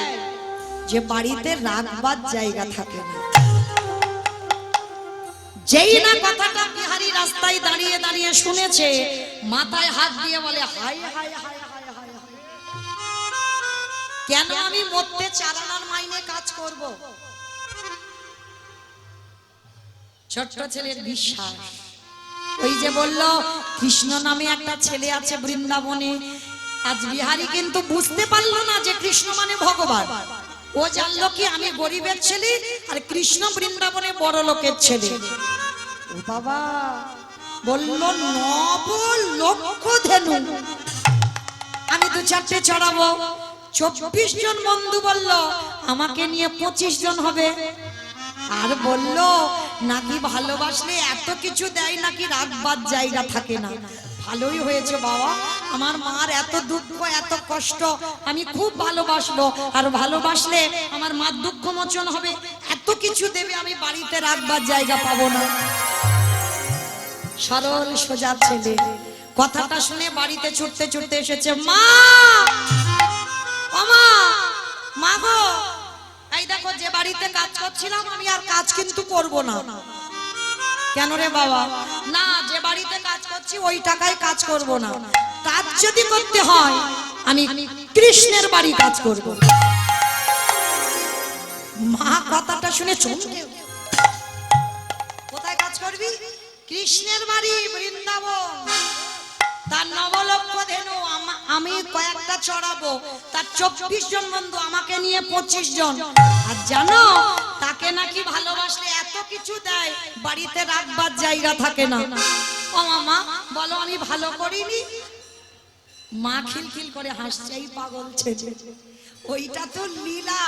যে বাড়িতে রাখবার জায়গা থাকে না। যেই না কথাটা বিহারি রাস্তায় দাঁড়িয়ে দাঁড়িয়ে শুনেছে, মাথায় হাত দিয়ে বলে, হায় হায় হায় হায় হায় হায়, কেন আমি মরতে 4 আনার মাইনে কাজ করব? ছোট্ট ছেলের বিশ্বাস, ওই যে বলল কৃষ্ণ নামে একটা ছেলে আছে বৃন্দাবনে। আজ বিহারি কিন্তু বুঝতে পারলো না যে কৃষ্ণ মানে ভগবান। ও জানলো কি আমি গরিবের ছেলে, আর কৃষ্ণ বৃন্দাবনে বড় লোকের ছেলে। ও বাবা, বলল 9 লক্ষ ধেনু, আমি 2-4টে চড়াবো। 24 জন বন্ধু বলল আমাকে নিয়ে 25 জন হবে। আর বলল নাকি ভালোবাসলে এত কিছু দেয়, নাকি রাখবার জায়গা থাকে না। ভালোই হয়েছে বাবা, আমার মার এত দুঃখ, এত কষ্ট, আমি খুব ভালোবাসবো, আর ভালোবাসলে আমার মার দুঃখ মোচন হবে। এত এত কিছু দেবে, আমি বাড়িতে রাখবার জায়গা পাবো না। সরল সোজা ছেলে কথাটা শুনে বাড়িতে ছুটতে ছুটতে এসেছে। মা, ও মা, মা গো, এই দেখো যে বাড়িতে কাজ করছিলাম আমি আর কাজ কিন্তু করব না। কেন রে বাবা? না, যে বাড়িতে কাজ করছি ওই টাকায় কাজ করব না, কাজ যদি করতে হয় আমি কৃষ্ণের বাড়ি কাজ করব। মা কথাটা শুনে চমকে, কোথায় কাজ করবি? কৃষ্ণের বাড়ি, বৃন্দাবন। তার নবলক্ষ ধেনু আমি কয়েকটা চড়াবো, তার 24 জন বন্ধু, আমাকে নিয়ে 25 জন। আর জানো তাকে নাকি ভালোবাসলে এত কিছু দেয়, বাড়িতে রাখবার জায়গা থাকে না। ও মামা বলো আমি ভালো করিনি? মা খিলখিল করে হাসছে, এই পাগল ছেলে, ওইটা তো লীলা।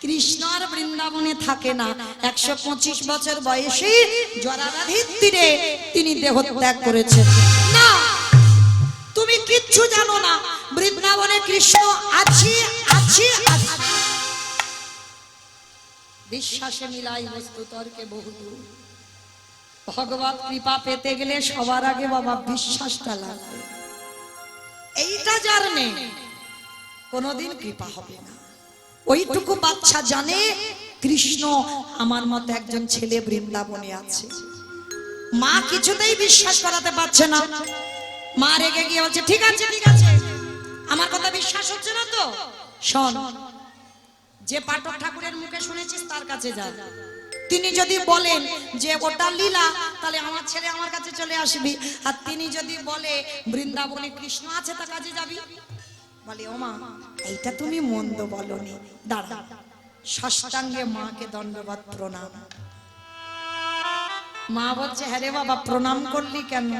কৃষ্ণ আর বৃন্দাবনে থাকে না। 125 বছর বয়সে জরারাধির তীরে তিনি দেহ ত্যাগ করেছেন। না, তুমি কিচ্ছু জানো না, বৃন্দাবনে কৃষ্ণ আছে আছে আছে। বিশ্বাসে মিলাই বস্তু তর্কে বহুদূর। ভগবত কৃপা পেতে গেলে সবার আগে বাবা বিশ্বাসটা লাগবে। এইটা যার নেই কোনোদিন কৃপা হবে না। ওইটুকু বাচ্চা জানে কৃষ্ণ আমার মতো একজন ছেলে বৃন্দাবনে আছে। মা কিছুতেই বিশ্বাস করাতে পারছে না। মা রেগে গিয়ে বলছে, ঠিক আছে ঠিক আছে, আমার কথা বিশ্বাস হচ্ছে না তো শোন, যে পাঠক ঠাকুরের মুখে শুনেছিস তার কাছে যা। তিনি যদি বলেন যে ওটা লীলা, তাহলে আমার ছেলে আমার কাছে চলে আসবি। আর তিনি যদি বলে বৃন্দাবনে কৃষ্ণ আছে, তার কাছে যাবি। বলে, ও মা, এইটা তুমি মন্দ বলনি, দাঁড়া। ষষ্ঠাঙ্গে মাকে দণ্ডবত প্রণাম। মা বলছে, হ্যাঁ রে বাবা, প্রণাম করলি কেন?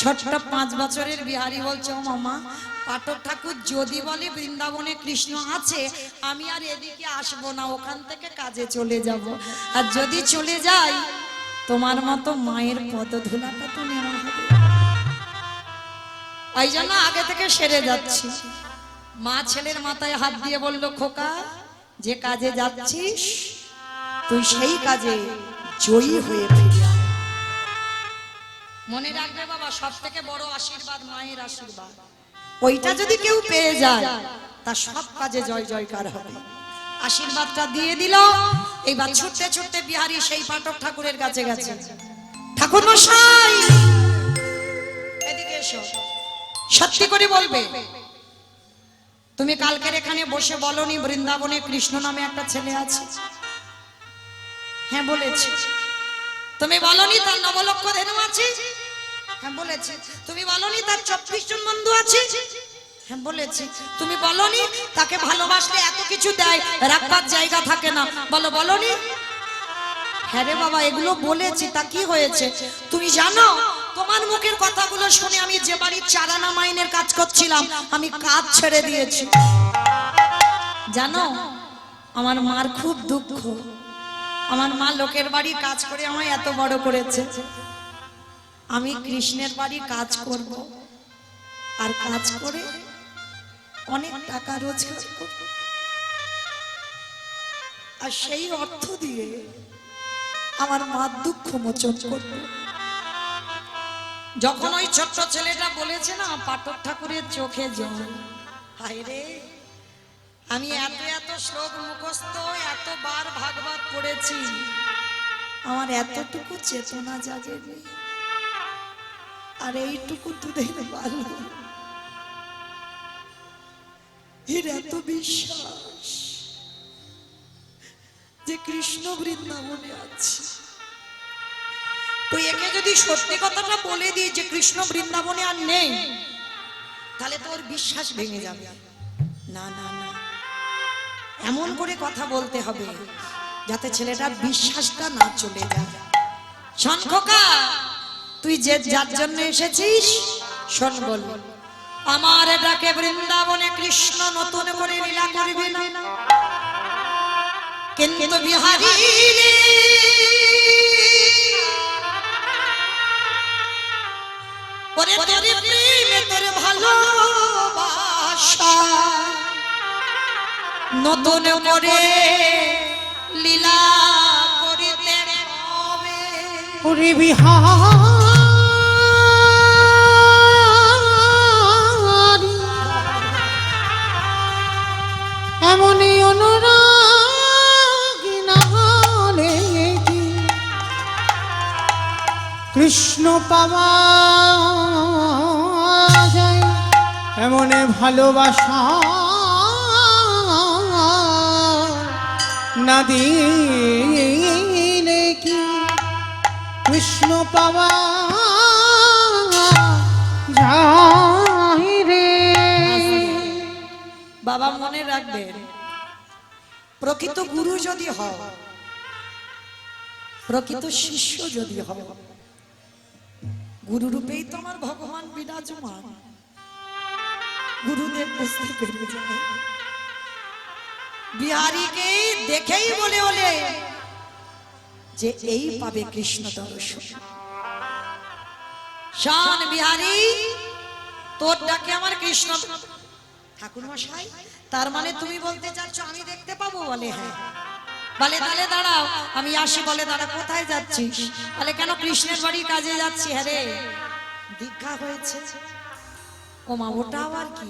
ছোট্ট 5 বছরের বিহারি বলছে, ও মামা, পাঠক ঠাকুর যদি বলে বৃন্দাবনে কৃষ্ণ আছে, আমি আর এদিকে আসবো না, ওখান থেকে কাজে চলে যাব। আর যদি চলে যাই, তোমার মতো মায়ের পদধূলাটা তো নেওয়া হবে। ওই জন্য আগে থেকে সেরে যাচ্ছি। মা ছেলের মাথায় হাত দিয়ে বলল, খোকা, যে কাজে যাচ্ছিস তুই সেই কাজে জয়ী হয়ে ফিরে আয়। মনে রাখবে বাবা, সব থেকে বড় আশীর্বাদ মায়ের আশীর্বাদ। ওইটা যদি কেউ পেয়ে যায়, তার সব কাজে জয় জয়কার হবে। আশীর্বাদটা দিয়ে দিল। এইবার ছুটতে ছুটতে বিহারী সেই পাঠক ঠাকুরের কাছে গেছে। ঠাকুর মশাই, এদিকে এসো, সত্যি করে বলবে, তুমি কালকের এখানে বসে বলনি বৃন্দাবনে কৃষ্ণ নামে একটা ছেলে আছে? হ্যাঁ বলেছি। তুমি বলনি তার নবলক্ষ ধেনু আছে? হ্যাঁ বলেছি। তুমি বলনি তার 24 জন বন্ধু আছে? হ্যাঁ বলেছি। তুমি বলনি তাকে ভালোবাসলে এত কিছু দেয়, রাখবার জায়গা থাকে না? বলনি? হ্যাঁ রে বাবা, এগুলো বলেছি, তা কি হয়েছে? তুমি জানো, তোমার মুখের কথাগুলো শুনে আমি যে বাড়ির 4 আনা মাইনের কাজ করছিলাম, আমি কাজ ছেড়ে দিয়েছি। জানো, আমার মার খুব দুঃখ। আমার মা লোকের বাড়ি কাজ করে আমায় এত বড় করেছে। আমি কৃষ্ণের বাড়ি কাজ করব, আর কাজ করে অনেক টাকা রোজগার করব, আর সেই অর্থ দিয়ে আমার মার দুঃখ মোচন করব। যখন ওই ছোট্ট ছেলেটা বলেছে না, পাঠক ঠাকুরের চোখে জল। হায় রে, আমি এত এত শ্লোক মুখস্থ, এতবার ভাগবত পড়েছি, আমার এতটুকু চেতনা জাগেনি। আর এইটুকু দুধের বালু, এর এত বিশ্বাস যে কৃষ্ণ বৃন্দাবনে আছে। তুই একে যদি সত্যি কথাটা বলে দিই যে কৃষ্ণ বৃন্দাবনে আর নেই, তাহলে তোর বিশ্বাস ভেঙে যাবে। না না না, এমন করে কথা বলতে হবে যাতে ছেলেটার বিশ্বাসটা না চলে যায়। শোন খোকা, তুই যে যার জন্য এসেছিস, শোন বল, আমার ডাকে বৃন্দাবনে কৃষ্ণ নতুন করে লীলা করবে না, কিন্তু বিহারী ওরে তোর প্রেমে তোর ভালোবাসা নতুন করে লীলা করিতে হবে। ওরে বিহারী এমনই অনুরাগী না হলে কি কৃষ্ণ পাওয়া যায়? এমনে ভালোবাসা না দিলে কি কৃষ্ণ পাওয়া যায় রে? বাবা মনে রাখবেন, প্রকৃত গুরু যদি হও, প্রকৃত শিষ্য যদি হও, গুরু রূপেই তো আমার ভগবান বিরাজমান। গুরুদেব বুঝতে পেরে যায়, বিহারীকে দেখেই বলে বলে যে এই পাবে কৃষ্ণ দর্শন। শান বিহারী, তোর ডাকে আমার কৃষ্ণ ঠাকুর মশাই, তার মানে তুমি বলতে চাচ্ছ আমি দেখতে পাবো? বলে হ্যাঁ। বলে তাহলে দাঁড়াও, আমি আসি। বলে দাঁড়া, কোথায় যাচ্ছিস? বলে কেন, কৃষ্ণের বাড়ির কাজে যাচ্ছি। হ্যাঁ রে, দীক্ষা হয়েছে। ও মা, ওটা আবার কি?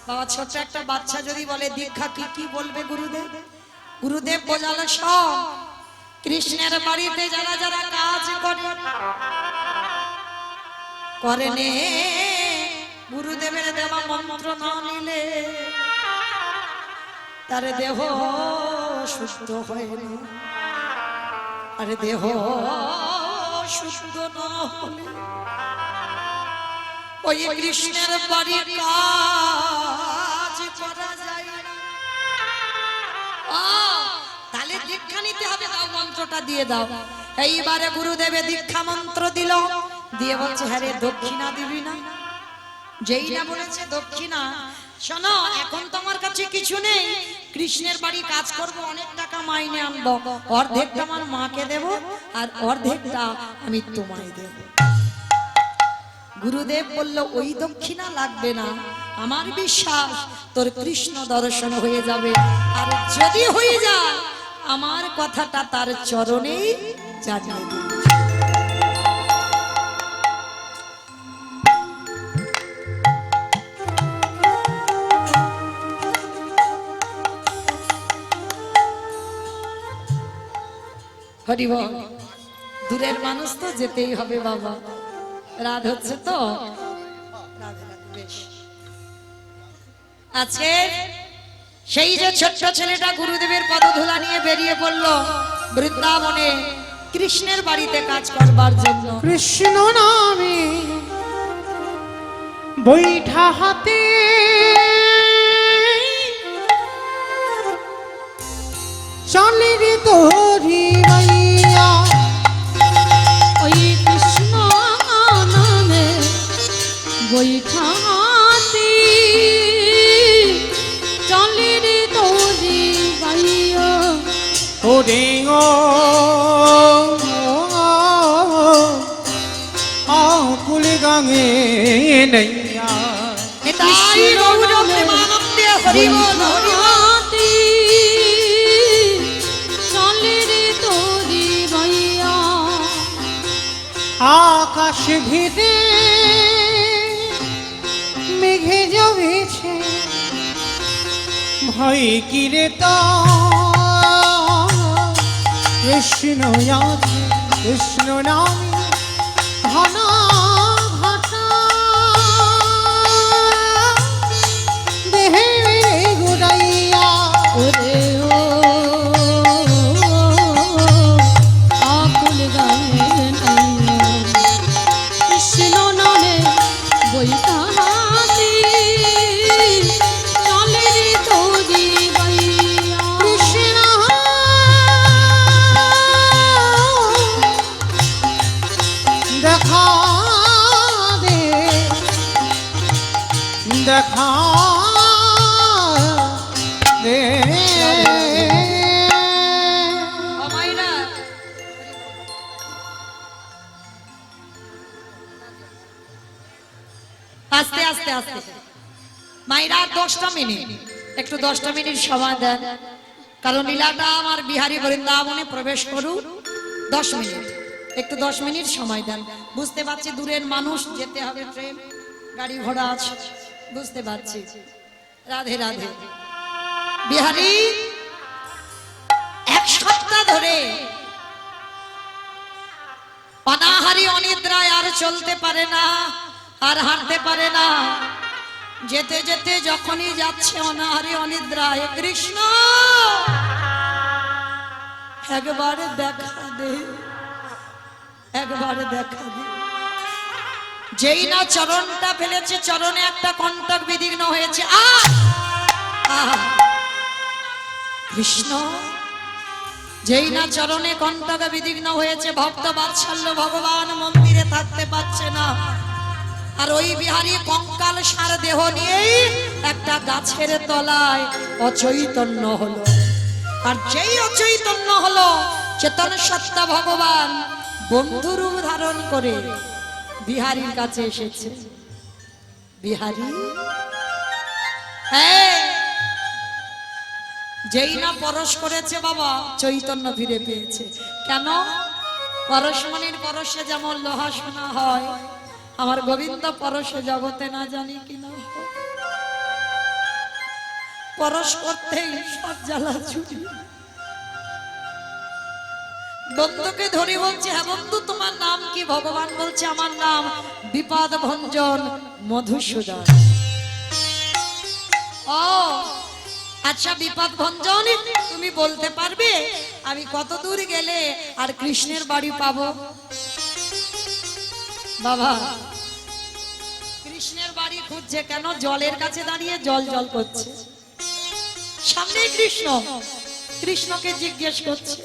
বাবা, ছোট্ট একটা বাচ্চা যদি বলে দীক্ষা কি, কি বলবে গুরুদেব? গুরুদেব বোঝালো সব কৃষ্ণের বাড়িতে যারা যারা কাজ করে নে, গুরুদেবের দেওয়া মন্ত্র না নিলে তার দেহ সুস্থ হয় না। আরে দেহ সুস্থ না হলে ওই কৃষ্ণের বাড়ির কাজ করা যায় না। তাহলে দীক্ষা নিতে হবে, দাও মন্ত্রটা দিয়ে দাও। এইবারে গুরুদেবে দীক্ষা মন্ত্র দিল, দিয়ে বলছে হ্যাঁ রে, দক্ষিণা দিবি না? যেই না বলেছে দক্ষিণা, শোনো এখন তোমার কাছে কিছু নেই, কৃষ্ণের বাড়ি কাজ করব, অনেক টাকা মাইনে আনবো, অর্ধেকটা আমার মাকে দেব আর অর্ধেকটা আমি তোমায় দেব। গুরুদেব বলল ওই দক্ষিণা লাগবে না, আমার বিশ্বাস তোর কৃষ্ণ দর্শন হয়ে যাবে। আর যদি হয়ে যায়, আমার কথাটা তার চরণেই জানিয়ে দিবে। হরি বল। দূরের মানুষ তো যেতেই হবে বাবা, রাত হচ্ছে তো। আজকে সেই যে ছোট্ট ছেলেটা গুরুদেবের পদধূলা নিয়ে বেরিয়ে পড়ল বৃন্দাবনে কৃষ্ণের বাড়িতে কাজ করবার জন্য। কৃষ্ণ নামে বৈঠা হাতে চলে রে তোরি মাইয়া, ওই কৃষ্ণ নামে বৈঠাতে চলে রে তোরি বাইয়া। ওরে ও আকুল গাঙে নৈয়া, তাই গৌর প্রেমানন্দে হরি বল হরি বল। আকাশ ঘিরে মেঘে জমেছে, ভয় কিরে তো কৃষ্ণ আছে, কৃষ্ণ নামে ঘন ঘটা দেহে গুড়াইয়া। ওরে ও আকুল গায়ে নাইয়া, কৃষ্ণ নামে বৈঠাতে চলে রে তোরি বাইয়া। কৃষ্ণ দেখা দে, দেখা দে। ও মাইনা, আস্তে আস্তে আস্তে মাইরা, 10টা মিনিট, একটু 10টা মিনিট সময় দেন। কারণ লীলাটা আমার বিহারী বৃন্দাবনে প্রবেশ করুক 10 মিনিট, একটু 10 মিনিট সময় দেন। বুঝতে পারছি দূরের মানুষ, যেতে হবে, ট্রেন গাড়ি ঘোড়া আছে, বুঝতে পারছি। রাধে রাধে। বিহারী 1 সপ্তাহ ধরে অনাহারি অনিদ্রায় আর চলতে পারে না, আর হাঁটতে পারে না। যেতে যেতে যখনই যাচ্ছে অনাহারি অনিদ্রায়, কৃষ্ণ একবার দেখা দে, একবার দেখা দে। যেই না চরণটা ফেলেছে, চরণে একটা কণ্টক বিদীর্ণ হয়েছে। কৃষ্ণ যেই না চরণে কণ্টক বিদীর্ণ হয়েছে, ভক্ত বাৎসল্য ভগবান মন্দিরে থাকতে পারছে না। আর ওই বিহারী কঙ্কাল সার দেহ নিয়েই একটা গাছের তলায় অচৈতন্য হলো। আর যেই অচৈতন্য হলো, চেতন সত্তা ভগবান বন্ধুরূপ ধারণ করে বিহারীর কাছে এসেছে। বিহারী, যেই না পরশ করেছে বাবা, চৈতন্য ফিরে পেয়েছে। কেন? পরশমণির পরশে যেমন লোহা সোনা হয়, আমার গোবিন্দ পরশে জগতে না জানি কিনা পরশ করতেই সব জ্বালা ছুটি। বন্ধুকে ধরে বলছে, হ্যাঁ বন্ধু তোমার নাম কি? ভগবান বলছে, আমার নাম বিপদ ভঞ্জন মধুসূদন। ও আচ্ছা বিপদ ভঞ্জন, তুমি বলতে পারবে আমি কত দূর গেলে আর কৃষ্ণের বাড়ি পাবো? বাবা কৃষ্ণের বাড়ি খুঁজছে কেন? জলের কাছে দাঁড়িয়ে জল জল করছে, সামনে কৃষ্ণ। কৃষ্ণকে জিজ্ঞেস করছে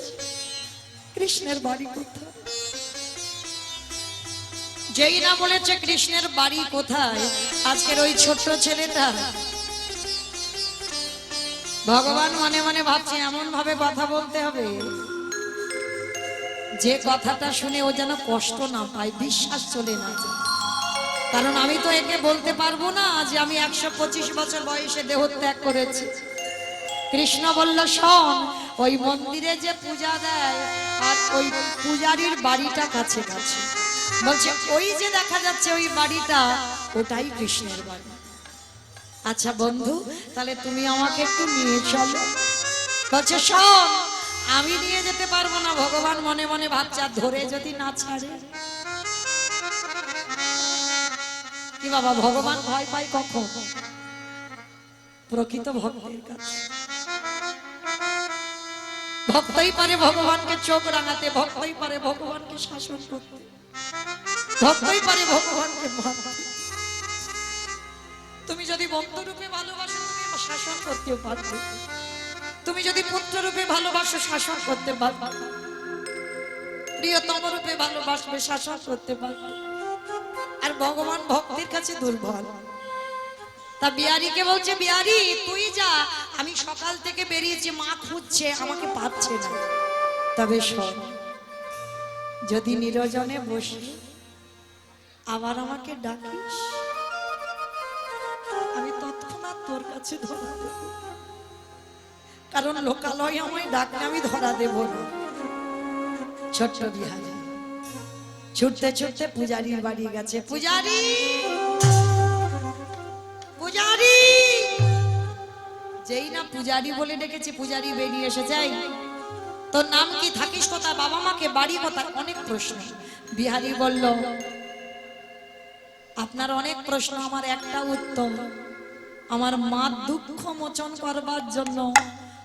কৃষ্ণের বাড়ি কোথায়? যেই না বলেছে কৃষ্ণের বাড়ি কোথায়, আজকের ওই ছোট্ট ছেলেটা ভগবান মনে মনে ভাবছে এমন ভাবে কথা বলতে হবে যে কথাটা শুনে ও যেন কষ্ট না পায়, বিশ্বাস চলে না যায়। কারণ আমি তো একে বলতে পারবো না যে আমি 125 বছর বয়সে দেহত্যাগ করেছি। কৃষ্ণ বলল, শোন, ওই মন্দিরে যে পূজা দেয় আর ওই পূজারীর বাড়িটা কাছে কাছে। বলছে ওই যে দেখা যাচ্ছে ওই বাড়িটা, ওটাই কৃষ্ণের বাড়ি। আচ্ছা বন্ধু, তাহলে তুমি আমাকে একটু নিয়ে চলো। বলছে শোন, আমি নিয়ে যেতে পারবো না। ভগবান মনে মনে ভাবছে, ধরে যদি না ছাড়ে। কি বাবা, ভগবান ভয় পায় কখন? প্রকৃত ভক্তের কাছে। ভক্তই পারে ভগবানকে চোখ রাঙাতে, ভক্তই পারে ভগবানকে শাসন করতে, ভক্তই পারে ভগবানকে মারতে। তুমি যদি বন্ধু রূপে ভালোবাসো, তুমি শাসন করতেও পারবে। তুমি যদি পুত্র রূপে ভালোবাসো, শাসন করতে পারবে। প্রিয়তম রূপে ভালোবাসবে, শাসন করতে পারবে। আর ভগবান ভক্তির কাছে দুর্বল। তা বিহারীকে বলছে, বিহারী তুই যা, আমি সকাল থেকে বেরিয়েছি, মা খুঁজছে, আমাকে পাচ্ছে না। তবে শোন, যদি নিরজনে বসে আবার আমাকে ডাকিস, আমি তৎক্ষণাৎ তোর কাছে ধরা দেব। কারণ লোকালয় আমায় ডাকলে আমি ধরা দেব না। ছোট্ট বিহারী ছুটতে ছুটতে পূজারীর বাড়ি গেছে। পূজারী, পূজারী, যেই না পূজারী বলে ডেকেছে, পূজারী বেরিয়ে এসে যায়। তোর নাম কি? থাকিস কোথায়? বাবা মাকে বাড়ি কোথায়? অনেক প্রশ্ন। বিহারী বলল, আপনার অনেক প্রশ্ন, আমার একটা উত্তর। আমার মা দুঃখ মোচন করবার জন্য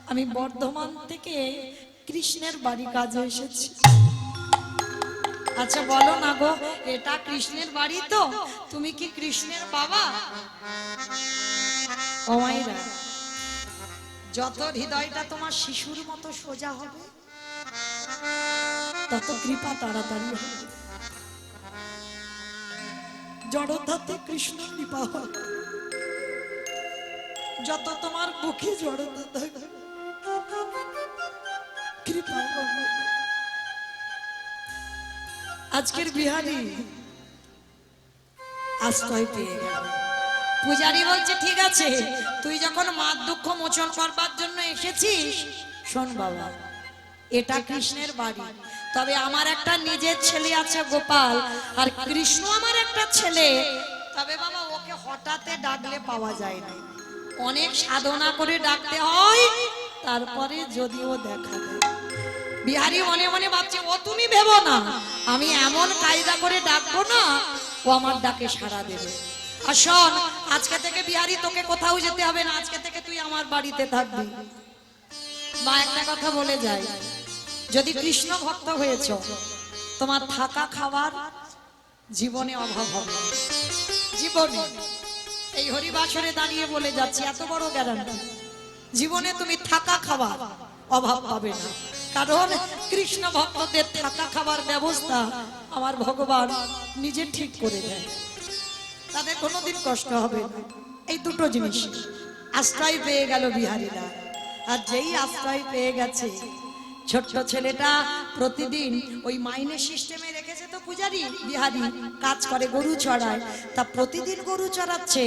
আমি বর্ধমান থেকে কৃষ্ণের বাড়ি কাজে এসেছি। আচ্ছা বলো না গো, এটা কৃষ্ণের বাড়ি তো? তুমি কি কৃষ্ণের বাবা? ও মায়েরা, যত হৃদয়টা তোমার শিশুর মতো সোজা হবে, তত কৃপা তাড়াতাড়ি হবে। জড়তাতে কৃষ্ণ কৃপা হয়। যত তোমার মুখে জড়তা থাকবে, কৃপা হবে। আজকের বিহারী আশ্রয় পেয়ে গেল। পূজারী বলছে, ঠিক আছে, তুই যখন মা দুঃখ মোচন করবার জন্য এসেছিস, শোন বাবা, এটা কৃষ্ণের বাড়ি, তবে আমার একটা নিজের ছেলে আছে গোপাল, আর কৃষ্ণ আমার একটা ছেলে। তবে বাবা ওকে হঠাৎ ডাকলে পাওয়া যায় না, অনেক সাধনা করে ডাকতে হয়, তারপরে যদিও দেখা দেয়। বিহারী মনে মনে ভাবছে, ও তুমি ভেবো না, আমি এমন কায়দা করে ডাকবো না ও আমার ডাকে সাড়া দেবে। আর শোন, আজকে থেকে বিহারী তোকে কোথাও যেতে হবে না, আজকে থেকে তুই আমার বাড়িতে থাকবি। মা একটা কথা বলে যায়, যদি কৃষ্ণ ভক্ত হয়েছ, তোমার থাকা খাবার জীবনে অভাব হবে না। জীবনে এই হরিবাসরে দাঁড়িয়ে বলে যাচ্ছি, এত বড় গ্যারান্টি, জীবনে তুমি থাকা খাবার অভাব পাবে না। কারণ কৃষ্ণ ভক্তদের থাকা খাবার ব্যবস্থা আমার ভগবান নিজে ঠিক করে দেয়, তাদের কোনোদিন কষ্ট হবে না। এই দুটো জিনিস আশ্রয় পেয়ে গেল বিহারীরা। আর যেই আশ্রয় পেয়ে গেছে, ছোট্ট ছেলেটা প্রতিদিন ওই মাইনে সিস্টেমে রেখেছে তো পূজারি, বিহারী কাজ করে, গরু চড়ায়, তা প্রতিদিন গরু চড়াচ্ছে।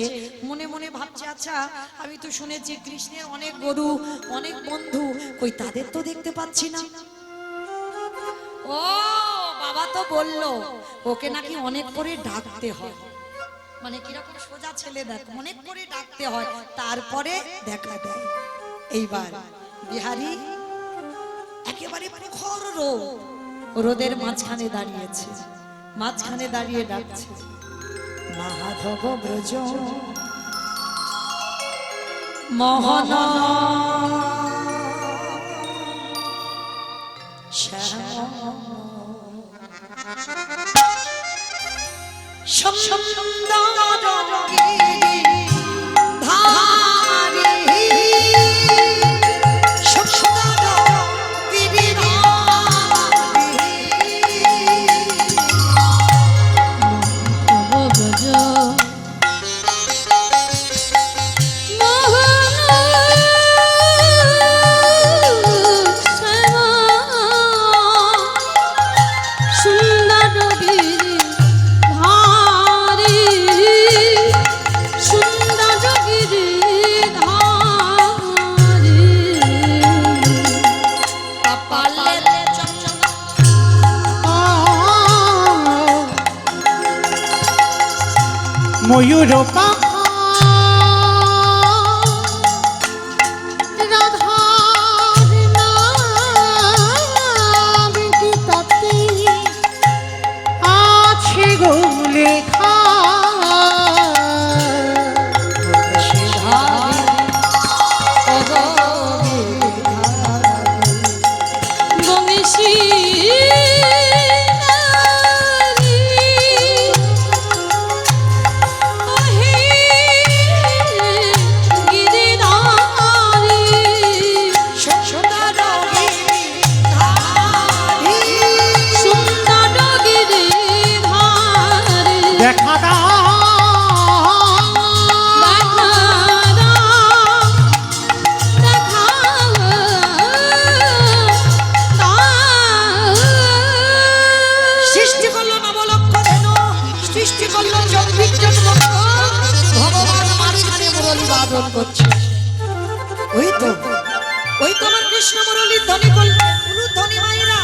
মনে মনে ভাবছে, আচ্ছা আমি তো শুনেছি কৃষ্ণের অনেক গরু, অনেক বন্ধু, কই তাদের তো দেখতে পাচ্ছি না। ও বাবা তো বললো ওকে নাকি অনেক করে ডাকতে হয়, মানে কিরকম সোজা ছেলে দেখ, অনেক করে ডাকতে হয়, তারপরে দেখা দেয়। এইবার বিহারী একেবারে প্রখর রোদ, রোদের মাঝখানে দাঁড়িয়েছে, মাঝখানে দাঁড়িয়ে ডাকছে, মাধব ব্রজ মোহন শ্যাম সুন্দর ময়ূর পাখা রাধার নাম কি তাতে আছে গো লেখা, বংশী দেখা দাও সৃষ্টি করলো নবলক্ষ ধেনু, সৃষ্টি করলো চব্বিশ জন ভক্ত, ভগবান মাঝখানে মুরলী বাদন করছে। ওই তো আমার কৃষ্ণ মুরলীর ধ্বনি করলো, ধ্বনি মায়েরা,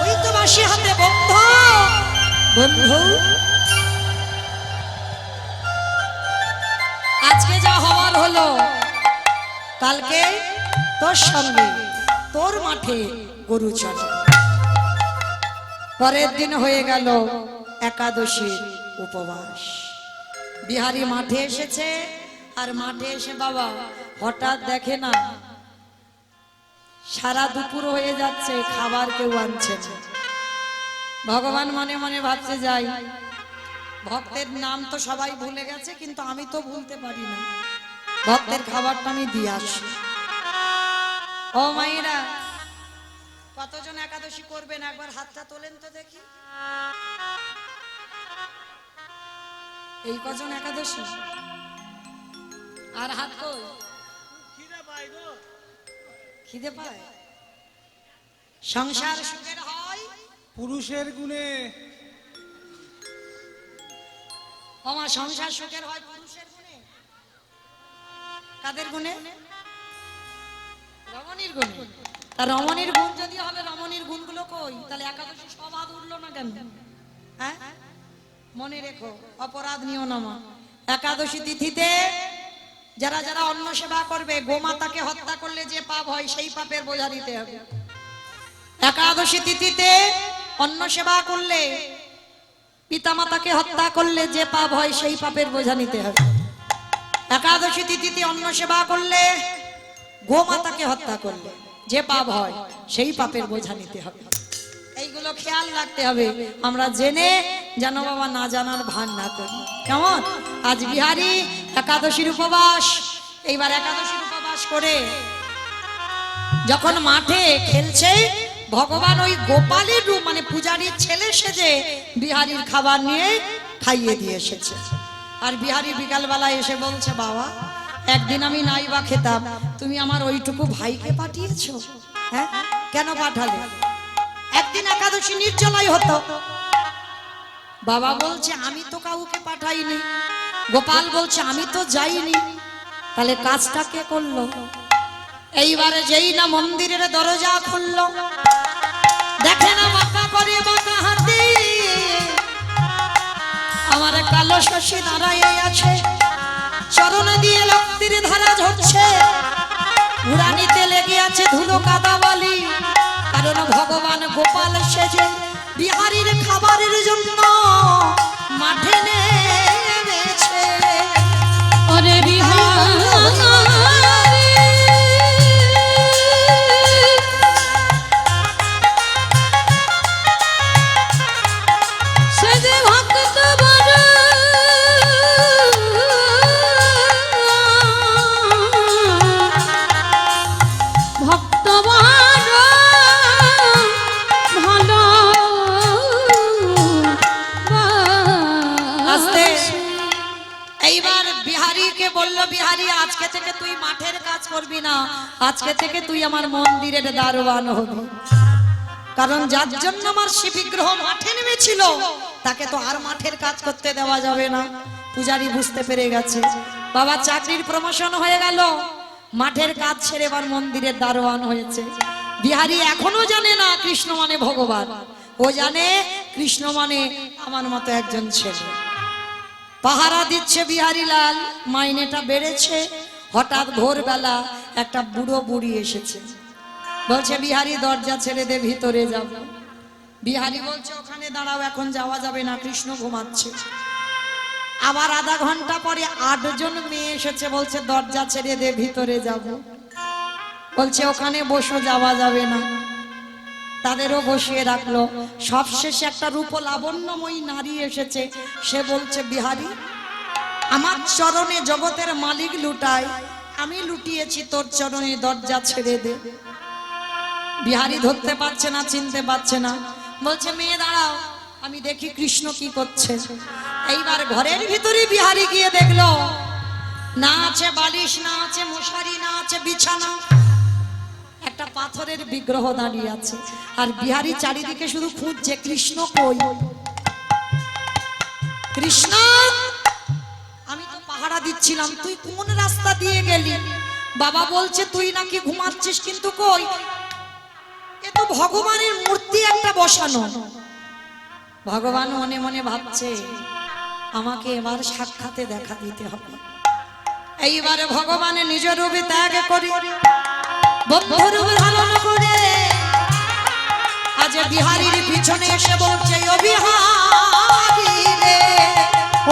ওই তো বাঁশি হাতে বন্ধ বন্ধু। আজকে যা হওয়ার হলো, কালকে তোর সঙ্গে তোর মাঠে গরু চড়ে, পরের দিন হয়ে গেল একাদশীর উপবাস। বিহারী মাঠে এসেছে, আর মাঠে এসে বাবা হঠাৎ দেখে না সারা দুপুর হয়ে যাচ্ছে, খাবার কেউ আনছে না। ভগবান মনে মনে ভাবছে, যাই, ভক্তের নাম তো সবাই ভুলে গেছে, কিন্তু আমি তো ভুলতে পারি না, ভক্তের খাবারটা আমি দিয়ে আসি। ও মায়েরা, কতজন একাদশী করবেন একবার হাতটা তোলেন তো দেখি। এই কজন একাদশী? আর হাত কই? খিদে পায়? সংসার সুখের হয় পুরুষের গুণে, আমার সংসার সুখের হয় পুরুষের গুণে। কাদের গুণে? রমণীর গুণ। তা রমণীর গুণ যদি হবে, রমণীর গুণগুলো কই? তাহলে একাদশী সব হাত উঠলো না কেন? হ্যাঁ, মনে রেখো, অপরাধ নিও না মা। একাদশী তিথিতে যারা যারা অন্ন সেবা করবে, গোমাতাকে হত্যা করলে যে পাপ হয় সেই পাপের বোঝা দিতে হবে। একাদশী তিথিতে অন্ন সেবা করলে, পিতামাতাকে হত্যা করলে যে পাপ হয় সেই পাপের বোঝা নিতে হবে। একাদশী তিথিতে অন্ন সেবা করলে, গোমাতাকে হত্যা করলে যে পাপ হয় সেই পাপের বোঝা নিতে হবে। এইগুলো খেয়াল রাখতে হবে। আমরা জেনে যেন বাবা না জানার ভান না করি। কেমন? আজ বিহারী একাদশীর উপবাস। এইবার একাদশীর উপবাস করে যখন মাঠে খেলছে, ভগবান ওই গোপালের রূপ মানে পূজারীর ছেলে সেজে বিহারীর খাবার নিয়ে খাইয়ে দিয়ে এসেছে। আর বিহারী বিকালবেলা এসে বলছে, বাবা একদিন আমি নাই বা খেতাম, তুমি আমার ওইটুকু ভাইকে পাঠিয়েছো, হ্যাঁ কেন পাঠালে? একদিন একাদশী নির্জলাই হতো। বাবা বলছে, আমি তো কাউকে পাঠাইনি। গোপাল বলছে, আমি তো যাইনি। তাহলে কাজটা কে করলো? এইবারে যেই না মন্দিরের দরজা খুললো, দেখে না বাঁকা করে বাঁকা হাতি আমার কালো শশী দাঁড়ায় আছে, চরণ দিয়ে রক্তির ধারা ঝরছে, উড়ানিতে লেগে আছে ধুলো কাদা বালি। কারণ ভগবান গোপাল সেজে বিহারীর খাবারের জন্য মাঠে নেমেছে। ওরে বিহারী সে যে ভক্ত বড় ভক্ত বড় ভালো আস্তে। এইবার বিহারীকে বললো, বিহারী আজকে থেকে তুই মাঠের কাজ করবি না, আজকে থেকে তুই আমার মন্দিরের দারোয়ান হবি। কারণ যার জন্য আমার শিব বিগ্রহ মাঠে নেমেছিল তাকে তো আর মাঠের কাজ করতে দেওয়া যাবে না। পূজারী বুঝতে পেরে গেছে, বাবা চাকরির প্রমোশন হয়ে গেল, মাঠের কাজ ছেড়ে এবার মন্দিরের দারোয়ান হয়েছে। বিহারী এখনো জানে না কৃষ্ণ মানে ভগবান, ও জানে কৃষ্ণ মানে আমার মতো একজন ছেলে। পাহারা দিচ্ছে বিহারী লাল, মাইনেটা বেড়েছে। হঠাৎ ভোরবেলা একটা বুড়ো বুড়ি এসেছে, বলছে বিহারী দরজা ছেড়ে দে, ভিতরে যাব। বিহারী বলছে, ওখানে দাঁড়াও, এখন যাওয়া যাবে না, কৃষ্ণ ঘুমাচ্ছে। আবার আধা ঘন্টা পরে 8 জন মেয়ে এসেছে, বলছে দরজা ছেড়ে দে, ভিতরে যাব। বলছে ওখানে বসো, যাওয়া যাবে না। তাদেরও বসিয়ে রাখলো। সবশেষে একটা রূপ লাবণ্যময়ী নারী এসেছে, সে বলছে বিহারী আমার চরণে জগতের মালিক লুটায়, আমি লুটিয়েছি তোর চরণে, দরজা ছেড়ে দে। বিহারী ধরতে পারছে না, চিনতে পারছে না, বলছে মেয়ে দাঁড়াও, আমি দেখি কৃষ্ণ কি করছে। এইবার ঘরের ভিতরে বিহারী গিয়ে দেখলো, না আছে বালিশ, না আছে মশারি, না আছে বিছানা, একটা পাথরের বিগ্রহ দাঁড়িয়ে আছে। আর বিহারী চারিদিকে শুধু খুঁজছে, কৃষ্ণ কই, কৃষ্ণ আমি তো পাহারা দিচ্ছিলাম, তুই কোন রাস্তা দিয়ে গেলি? বাবা বলছে তুই নাকি ঘুমাচ্ছিস, কিন্তু কই, এ তো ভগবানের মূর্তি একটা বসানো। ভগবান মনে মনে ভাবছে, আমাকে এবার সাক্ষাতে দেখা দিতে হবে। এইবারে ভগবানের নিজ রূপে ত্যাগ করে, বন্ধুর রূপ ধারণ করে আজ বিহারীর পিছনে এসে বলছে, ও বিহারী রে,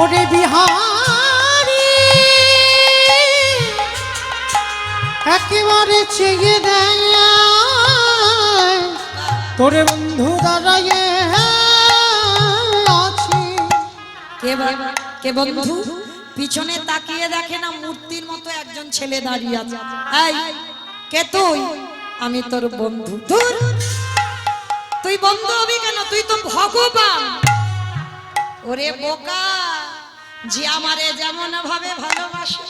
ওরে বিহারী একেবারে চেয়ে দেয় তোরে বন্ধু দাঁড়াইয়ে আছি। কে বন্ধু? পিছনে তাকিয়ে দেখে না মূর্তির মতো একজন ছেলে দাঁড়িয়ে আছে। এই কে তুই? আমি তোর বন্ধু। ধুর, তুই বন্ধু হবি কেন? তুই তো ভগবান। ওরে বোকা, যে আমারে যেমন ভাবে ভালোবাসে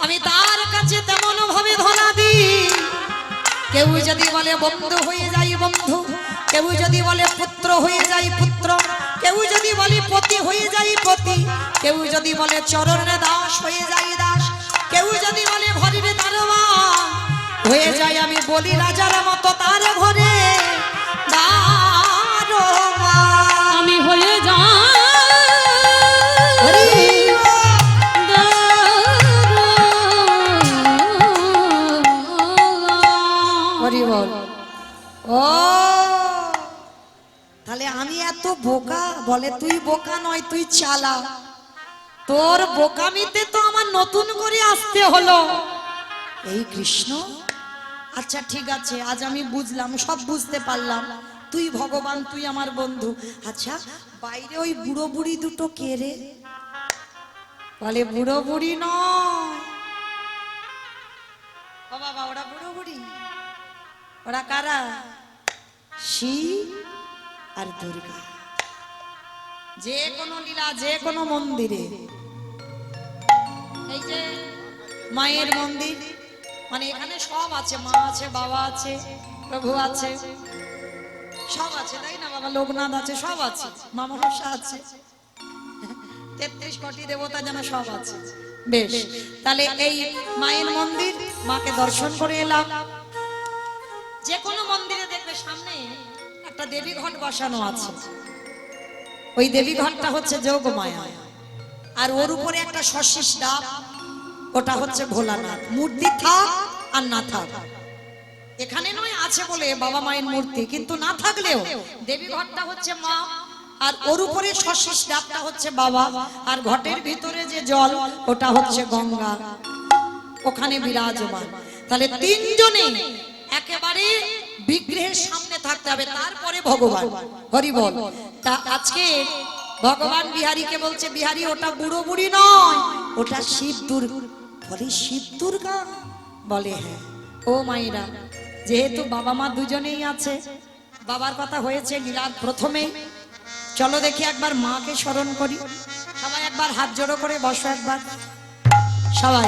আমি তার কাছে তেমন ভাবে ধরা দিই। কেউ যদি বলে বন্ধু হয়ে যাই বন্ধু, কেউ যদি বলে পুত্র হয়ে যাই পুত্র, কেউ যদি বলে পতি হয়ে যাই পতি, কেউ যদি বলে চরণে দাস হয়ে যাই দাস, কেউ যদি বলে ঘরের দারোয়ান হয়ে যাই আমি বলি রাজার মতো তার ঘরে দারোয়ান। আমি হয়ে হরি হরি বল। ও তাহলে আমি এত বোকা? বলে তুই বোকা নয়, তুই চালা। তোর বোকামিতে তো আমার নতুন করে আসতে হলো। এই কৃষ্ণ, আচ্ছা ঠিক আছে, আজ আমি বুঝলাম, সব বুঝতে পারলাম, তুই ভগবান, তুই আমার বন্ধু। আচ্ছা বাইরে ওই বুড়ো বুড়ি দুটো কে রে? বলে বুড়ো বুড়ি নয়। ও বাবা, ওরা বুড়ো বুড়ি? ওরা কারা? শিব আর দুর্গা। যে কোনো লীলা, যে কোনো মন্দিরে, এই যে মায়ের মন্দির, মানে এখানে সব আছে, মা আছে, বাবা আছে, প্রভু আছে, সব আছে, তাই না বাবা? লোকনাথ আছে, সব আছে, মা মনসা আছে, 33 কোটি দেবতা যেন সব আছে। বেশ, তাহলে এই মায়ের মন্দির, মাকে দর্শন করে এলাম। যে কোনো মন্দিরে দেখবে সামনে একটা দেবী ঘট বসানো আছে। ওই দেবী ঘটটা হচ্ছে যোগমায়া, আর ওর উপরে একটা শশীষ ডাব, ওটা হচ্ছে ভোলানাথ। মূর্তি থাক আর না থাক, এখানে নয় আছে বলে বাবা মায়ের মূর্তি, কিন্তু না থাকলেও দেবী ঘটটা হচ্ছে মা, আর ওর উপরে শশীষ ডাবটা হচ্ছে বাবা, আর ঘটের ভিতরে যে জল ওটা হচ্ছে গঙ্গা, ওখানে বিরাজমান। তাহলে তিনজনে একেবারে বিগ্রহের সামনে থাকতে হবে, তারপরে ভগবান। হরি বল। তা আজকে ভগবান বিহারীকে বলছে, বিহারী ওটা বুড়ো বুড়ি নয়, ওটা শিব দুর্গা। বলে শিব দুর্গা? বলে হ্যাঁ। ও মায়েরা, যেহেতু বাবা মা দুজনেই আছে, বাবার কথা হয়েছে লীলার প্রথমেই, চলো দেখি একবার মাকে স্মরণ করি। সবাই একবার হাত জোড়ো করে বসো, একবার সবাই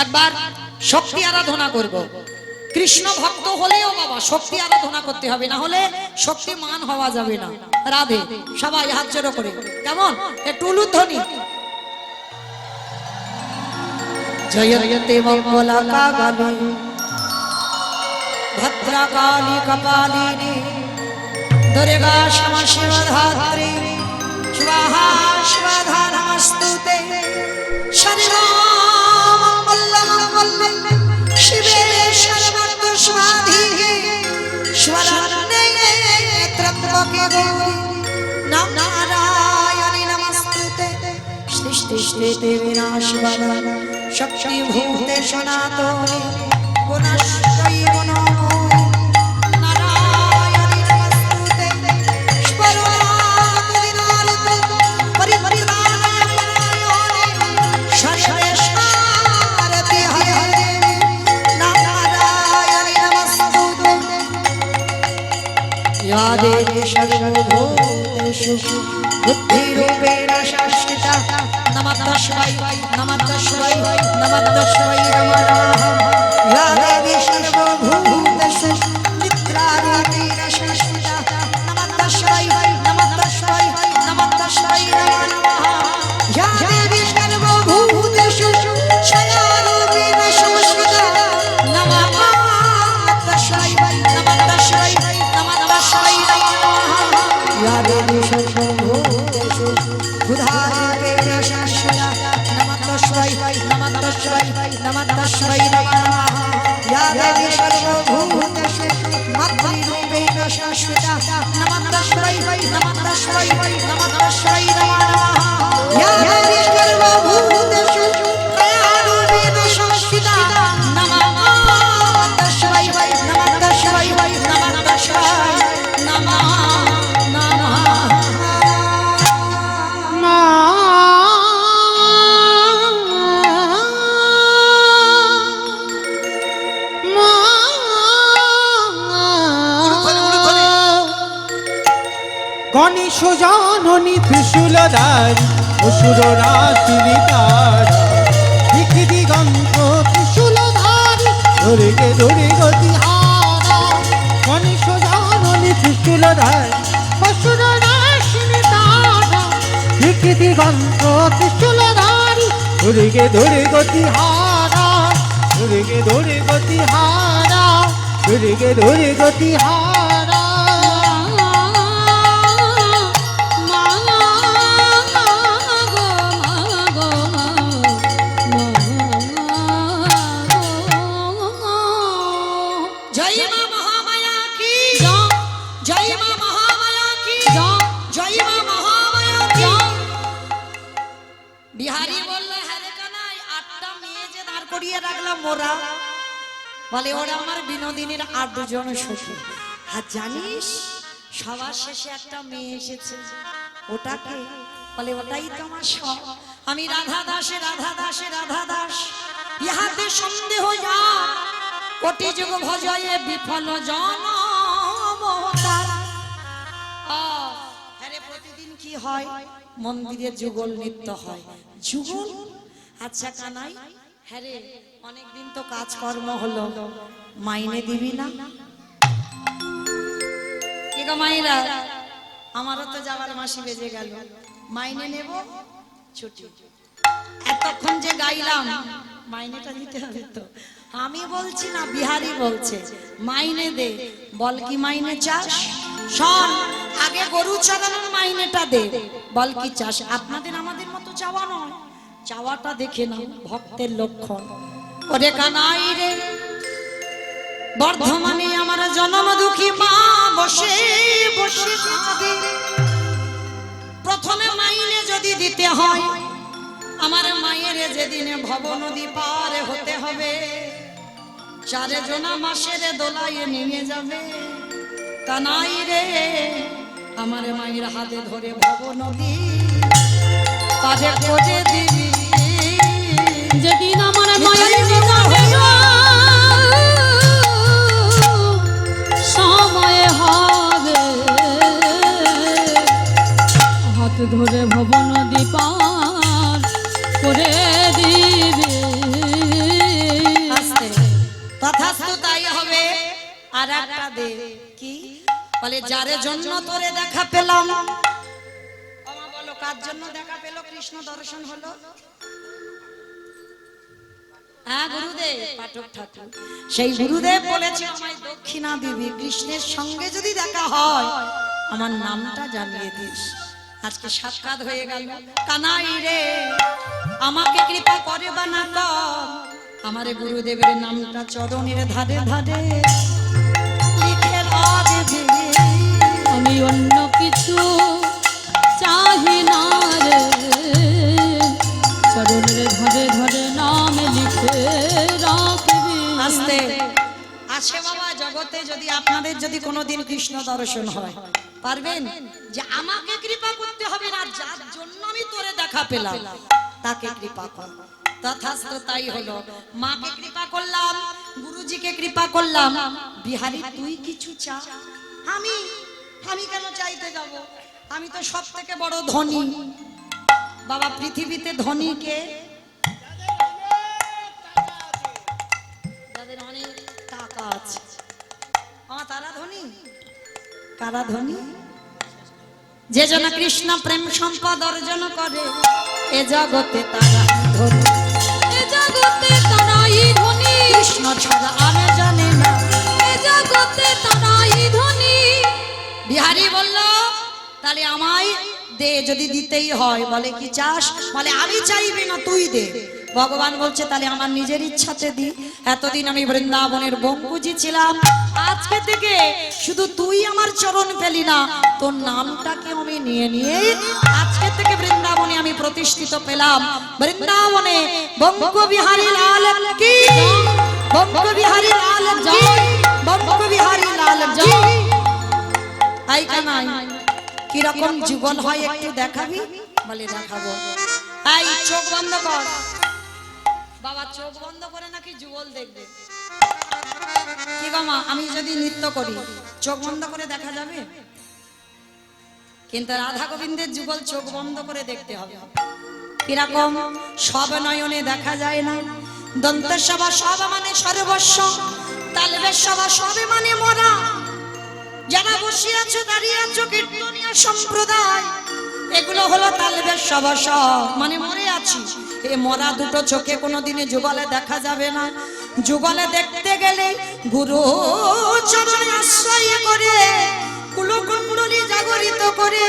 একবার শক্তি আরাধনা করব। কৃষ্ণ ভক্ত হলেও বাবা শক্তি আরাধনা করতে হবে, না হলে শক্তিমান হওয়া যাবে না। রাধে। সবাই হাত জোড়ো করে, কেমন? একটু উলুধ্বনি। জয়তে মঙ্গলা কালী ভদ্রকালী কপালিনী দুর্গা ক্ষমা শিবধাত্রী স্বাহা স্বাধা নমস্তুতে। সর্বম মঙ্গলম শিবে সর্বার্থ সাধিকে শরণ্যে ত্র্যম্বকে গৌরি নারায়ণী নমস্তুতে। সৃষ্টিস্থিতি বিনাশবরণ শক্তিভূতে সনাতনী গুণশ্রয়ী গুণময়ী নারায়ণী নমস্তুতে। স্মরণাৎ দিনার্থ পরিত্রাণায় সর্বেশ্বরতি হরে নারায়ণী নমস্তুতে। या देवी सर्वभूतेषु बुद्धिरूपेण संस्थिता नमस्तस्मै नमस्तस्मै नमस्तस्मै नमो नमः। या देवी सर्वभूतेषु निद्रारूपेण संस्थिता नमस्तस्मै नमस्तस्मै नमस्तस्मै नमो नमः। या देवी सर्वभूतेषु छायारूपेण संस्थिता नमस्तस्मै नमस्तस्मै नमस्तस्मै नमो नमः। या देवी सर्वभूतेषु बुधारूपेण संस्थिता नमस्तस्मै नमस्तस्मै नमस्तस्मै नमो नमः। या देवी सर्वभूतेषु मातृरूपेण संस्थिता नमस्तस्मै नमस्तस्मै नमस्तस्मै नमो नमः। या देवी सर्वभूतेषु दयारूपेण संस्थिता नमस्तस्मै नमस्तस्मै नमस्तस्मै नमो नमः। গণেশ জননী ত্রিশূলধারী অসুর রাশিনী তারা দিক দিগন্ত ত্রিশূলধারী ধরে ধরে গতি হারা। গণেশ জননী ত্রিশূলধারী অসুর রাশিনী তারা দিক দিগন্ত ত্রিশূলধারী ধরে ধরে গতি হারা। দুর্গে দুর্গে গতি হারা, দুর্গে দুর্গে গতি হারা। জয় মা মহামায়া কি, জয় মা মহামায়া কি, জয় মা মহামায়া কি। বিহারী বলল, হ্যাঁ রে কানাই, 8টা মেয়ে যে দাঁড় করিয়ে রাখলাম ওরা, বলে ওরা আমার বিনোদিনীর 8 জন সখী। আর জানিস সবার শেষে একটা মেয়ে এসেছে, ওটাকে বলে ওটাই তো আমার সব। আমি রাধা দাসে রাধা দাসে রাধা দাস, ইহাতে সন্দেহ যা, কোটি যুগ ভজয়ে বিফল জনম তার। আরে প্রতিদিন কি হয়, মন্দিরে যুগল নৃত্য হয়। যুগল? আচ্ছা কানাই, হ্যাঁ রে অনেকদিন তো কাজকর্ম হলো, মাইনে দিবি না? কি গো মাইরা, আমারও তো যাওয়ার মাসি বেজে গেল, মাইনে নেব ছুটি। এতক্ষণ যে গাইলাম মাইনেটা দিতে হবে তো। আমি বলছি না, বিহারী বলছে মাইনে দে। বল কি মাইনে চাস? শোন, আগে গরু চড়ানোর মাইনেটা দে, বল কি চাস? আপনাদের আমাদের মতো চাওয়া নয়, চাওয়াটা দেখে না ভক্তের লক্ষণ। ওরে কানাই রে, বর্ধমানে আমার জনম দুঃখী মা বসে বসে কাঁদে। প্রথমে মাইনে যদি দিতে হয়, আমার মায়ের যেদিনে ভব নদী পার হতে হবে, 4 জনা মাসের দোলায় নিয়ে যাবে। কানাই রে, আমার মায়ের হাতে ধরে ভব নদী পারে করে দিবি। যেদিন আমার মায়ের সময় হবে, হাত ধরে ভব নদী পার করে দিবে। আস্তে তথাস্তু তাই হবে। আর একটা দে, কি বলে? যার জন্য তোরে দেখা পেলাম। আমা বলো, কার জন্য দেখা পেল? কৃষ্ণ দর্শন হলো। হ্যাঁ গুরুদেব, পাঠক ঠাকুর, সেই গুরুদেব বলেছে আমায় দক্ষিণা দিবি, কৃষ্ণের সঙ্গে যদি দেখা হয় আমার নামটা জানিয়ে দিস। আজকে সাক্ষাৎ হয়ে গেল। কানাই রে, আমাকে কৃপা করে বা না কর, আমার গুরুদেবের নামটা চরণের ধারে ধারে লিখে রাখবি। আমি অন্য কিছু চাহি না রে, চরণের ধরে ধরে নাম লিখে রাখবি। আস্তে আছে বাবা, জগতে যদি আপনাদের যদি কোনোদিন কৃষ্ণ দর্শন হয়, পারবেন যে আমাকে কৃপা করতে হবে না, যার জন্য আমি তোরে দেখা পেলাম তাকে কৃপা কর। তথাস্তু তাই হলো। মাকে কৃপা করলাম, গুরুজিকে কৃপা করলাম। বিহারী তুই কিছু চা। আমি আমি কেন চাইতে যাব? আমি তো সব থেকে বড় ধনী বাবা। পৃথিবীতে ধনী কে? যাদের অনেক টাকা আছে, আমার তারা ধনী। কারা ধনী? যে জন কৃষ্ণ প্রেম সম্পদ অর্জন করে, এ জগতে তারা ধনী। এ জগতে তারাই ধনী, কৃষ্ণ ছাড়া আর জানে না। এ জগতে তারাই ধনী। বিহারী বলল, তাহলে আমায় দে, যদি দিতেই হয়। বলে কি চাস? বলে আমি চাইবি না, তুই দে। ভগবান বলছে তাহলে আমার নিজের ইচ্ছাতে দি। এতদিন আমি বৃন্দাবনের বঙ্কুজি ছিলাম, আজকে থেকে শুধু তুই আমার চরণ পেলি না, তোর নামটাকে আমি নিয়ে নিয়ে আজকে থেকে বৃন্দাবনে আমি প্রতিষ্ঠিত পেলাম। বৃন্দাবনে বঙ্ক বিহারী লাল কি, বঙ্ক বিহারী লাল কি, বঙ্ক বিহারী লাল কি। আই কানাই, কিরকম যুগল হয় একটু দেখাবি? বলে দেখাবো। এই চোখ বন্ধ কর বাবা, চোখ বন্ধ করে নাকি যুগল দেখবে? কি গো মা, আমি যদি নৃত্য করি চোখ বন্ধ করে দেখা যাবে? কিন্তু রাধা গোবিন্দের যুগল চোখ বন্ধ করে দেখতে হবে। কিরকম? সব নয়নে দেখা যায় না। দন্তের সভা সব মানে সর্বস্ব, তালবের সভা সবে মানে মরা। যারা বসে আছো, দাঁড়িয়ে আছো, কীর্তনীয় সম্প্রদায়, এগুলো হলো তালবের সভা, সব মানে মরে আছি। এই মরা দুটো চোখে কোনোদিনে যুগলে দেখা যাবে না। যুগলে দেখতে গেলে গুরু চরণে আশ্রয় করে কুলকুণ্ডলী জাগরিত করে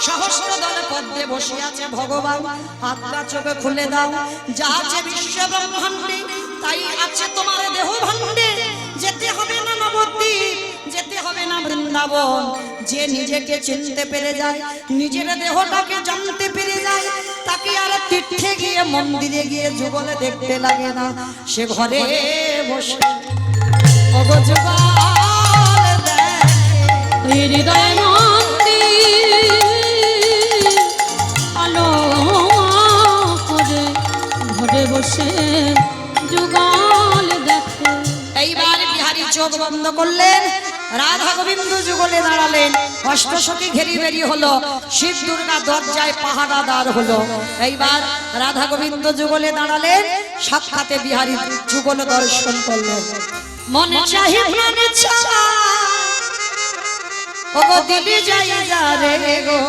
সহস্র দলে পদ্মে বসে আছে ভগবান। হাতটা চোখে খুলে দাও, যা আছে বিশ্ব ব্রহ্মাণ্ডে তাই আছে তোমার দেহ ভাণ্ডে। যেতে হবে না নবদ্বীপ, যেতে হবে না বৃন্দাবন। যে নিজেকে চিনতে পেরে যায়, নিজের দেহটাকে জানতে পেরে যায়, তাকে আর তীর্থে গিয়ে মন্দিরে গিয়ে যুগলে দেখতে লাগে না। সে ঘরে বসে ওগো যুগল দেখে। হৃদয় মন্দির আলো করে ঘরে বসে যুগল দেখে। এইবার বিহারী চোখ বন্ধ করলেন, রাধা গোবিন্দ যুগলে দাঁড়ালেন, অষ্টসখী ঘেরি বেরি হলো, শিব দুর্গা দরজায় পাহারাদার হলো। এইবার রাধা গোবিন্দ যুগলে দাঁড়ালেন, সাক্ষাতে বিহারী যুগল দর্শন করলেন। মনে চাহি প্রাণে চায়, ওগো দিলি যাই যা রে গো।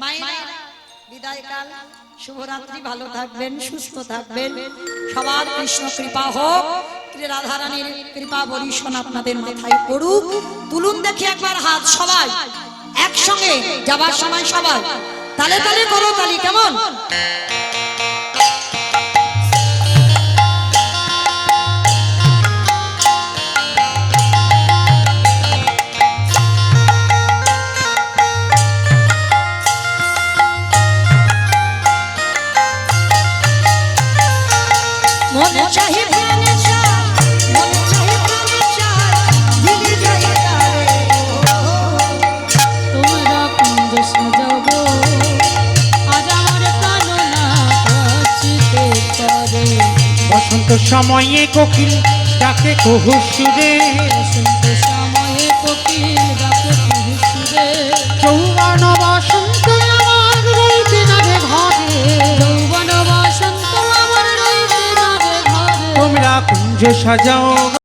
মায়েরা বিদায়কাল, শুভরাত্রি, ভালো থাকবেন, সুস্থ থাকবেন, সবার কৃষ্ণ কৃপা হোক, রাধারানীর কৃপা বরিশন আপনাদের মাথায় পড়ুক। তুলুন দেখি একবার হাত, সবাই একসঙ্গে যাবার সময় সবাই তালে তালে করো তালি, কেমন? মনে চাহি প্রাণে চায়, মনে চাহি প্রাণে চায়, দিলি যাই তারে গো। তোমরা কুঞ্জ সাজাবো আজ আমার কামনা কাছিতে করে। বসন্ত সময়ে কোকিল ডাকে কুহু সুরে, বসন্ত সময়ে কোকিল ডাকে কুহু সুরে। যৌবন বসন্ত আমার রইতে না রে ঘরে, যৌবন বসন্ত আমার রইতে না রে ঘরে। তোমরা কুঞ্জ সাজাও।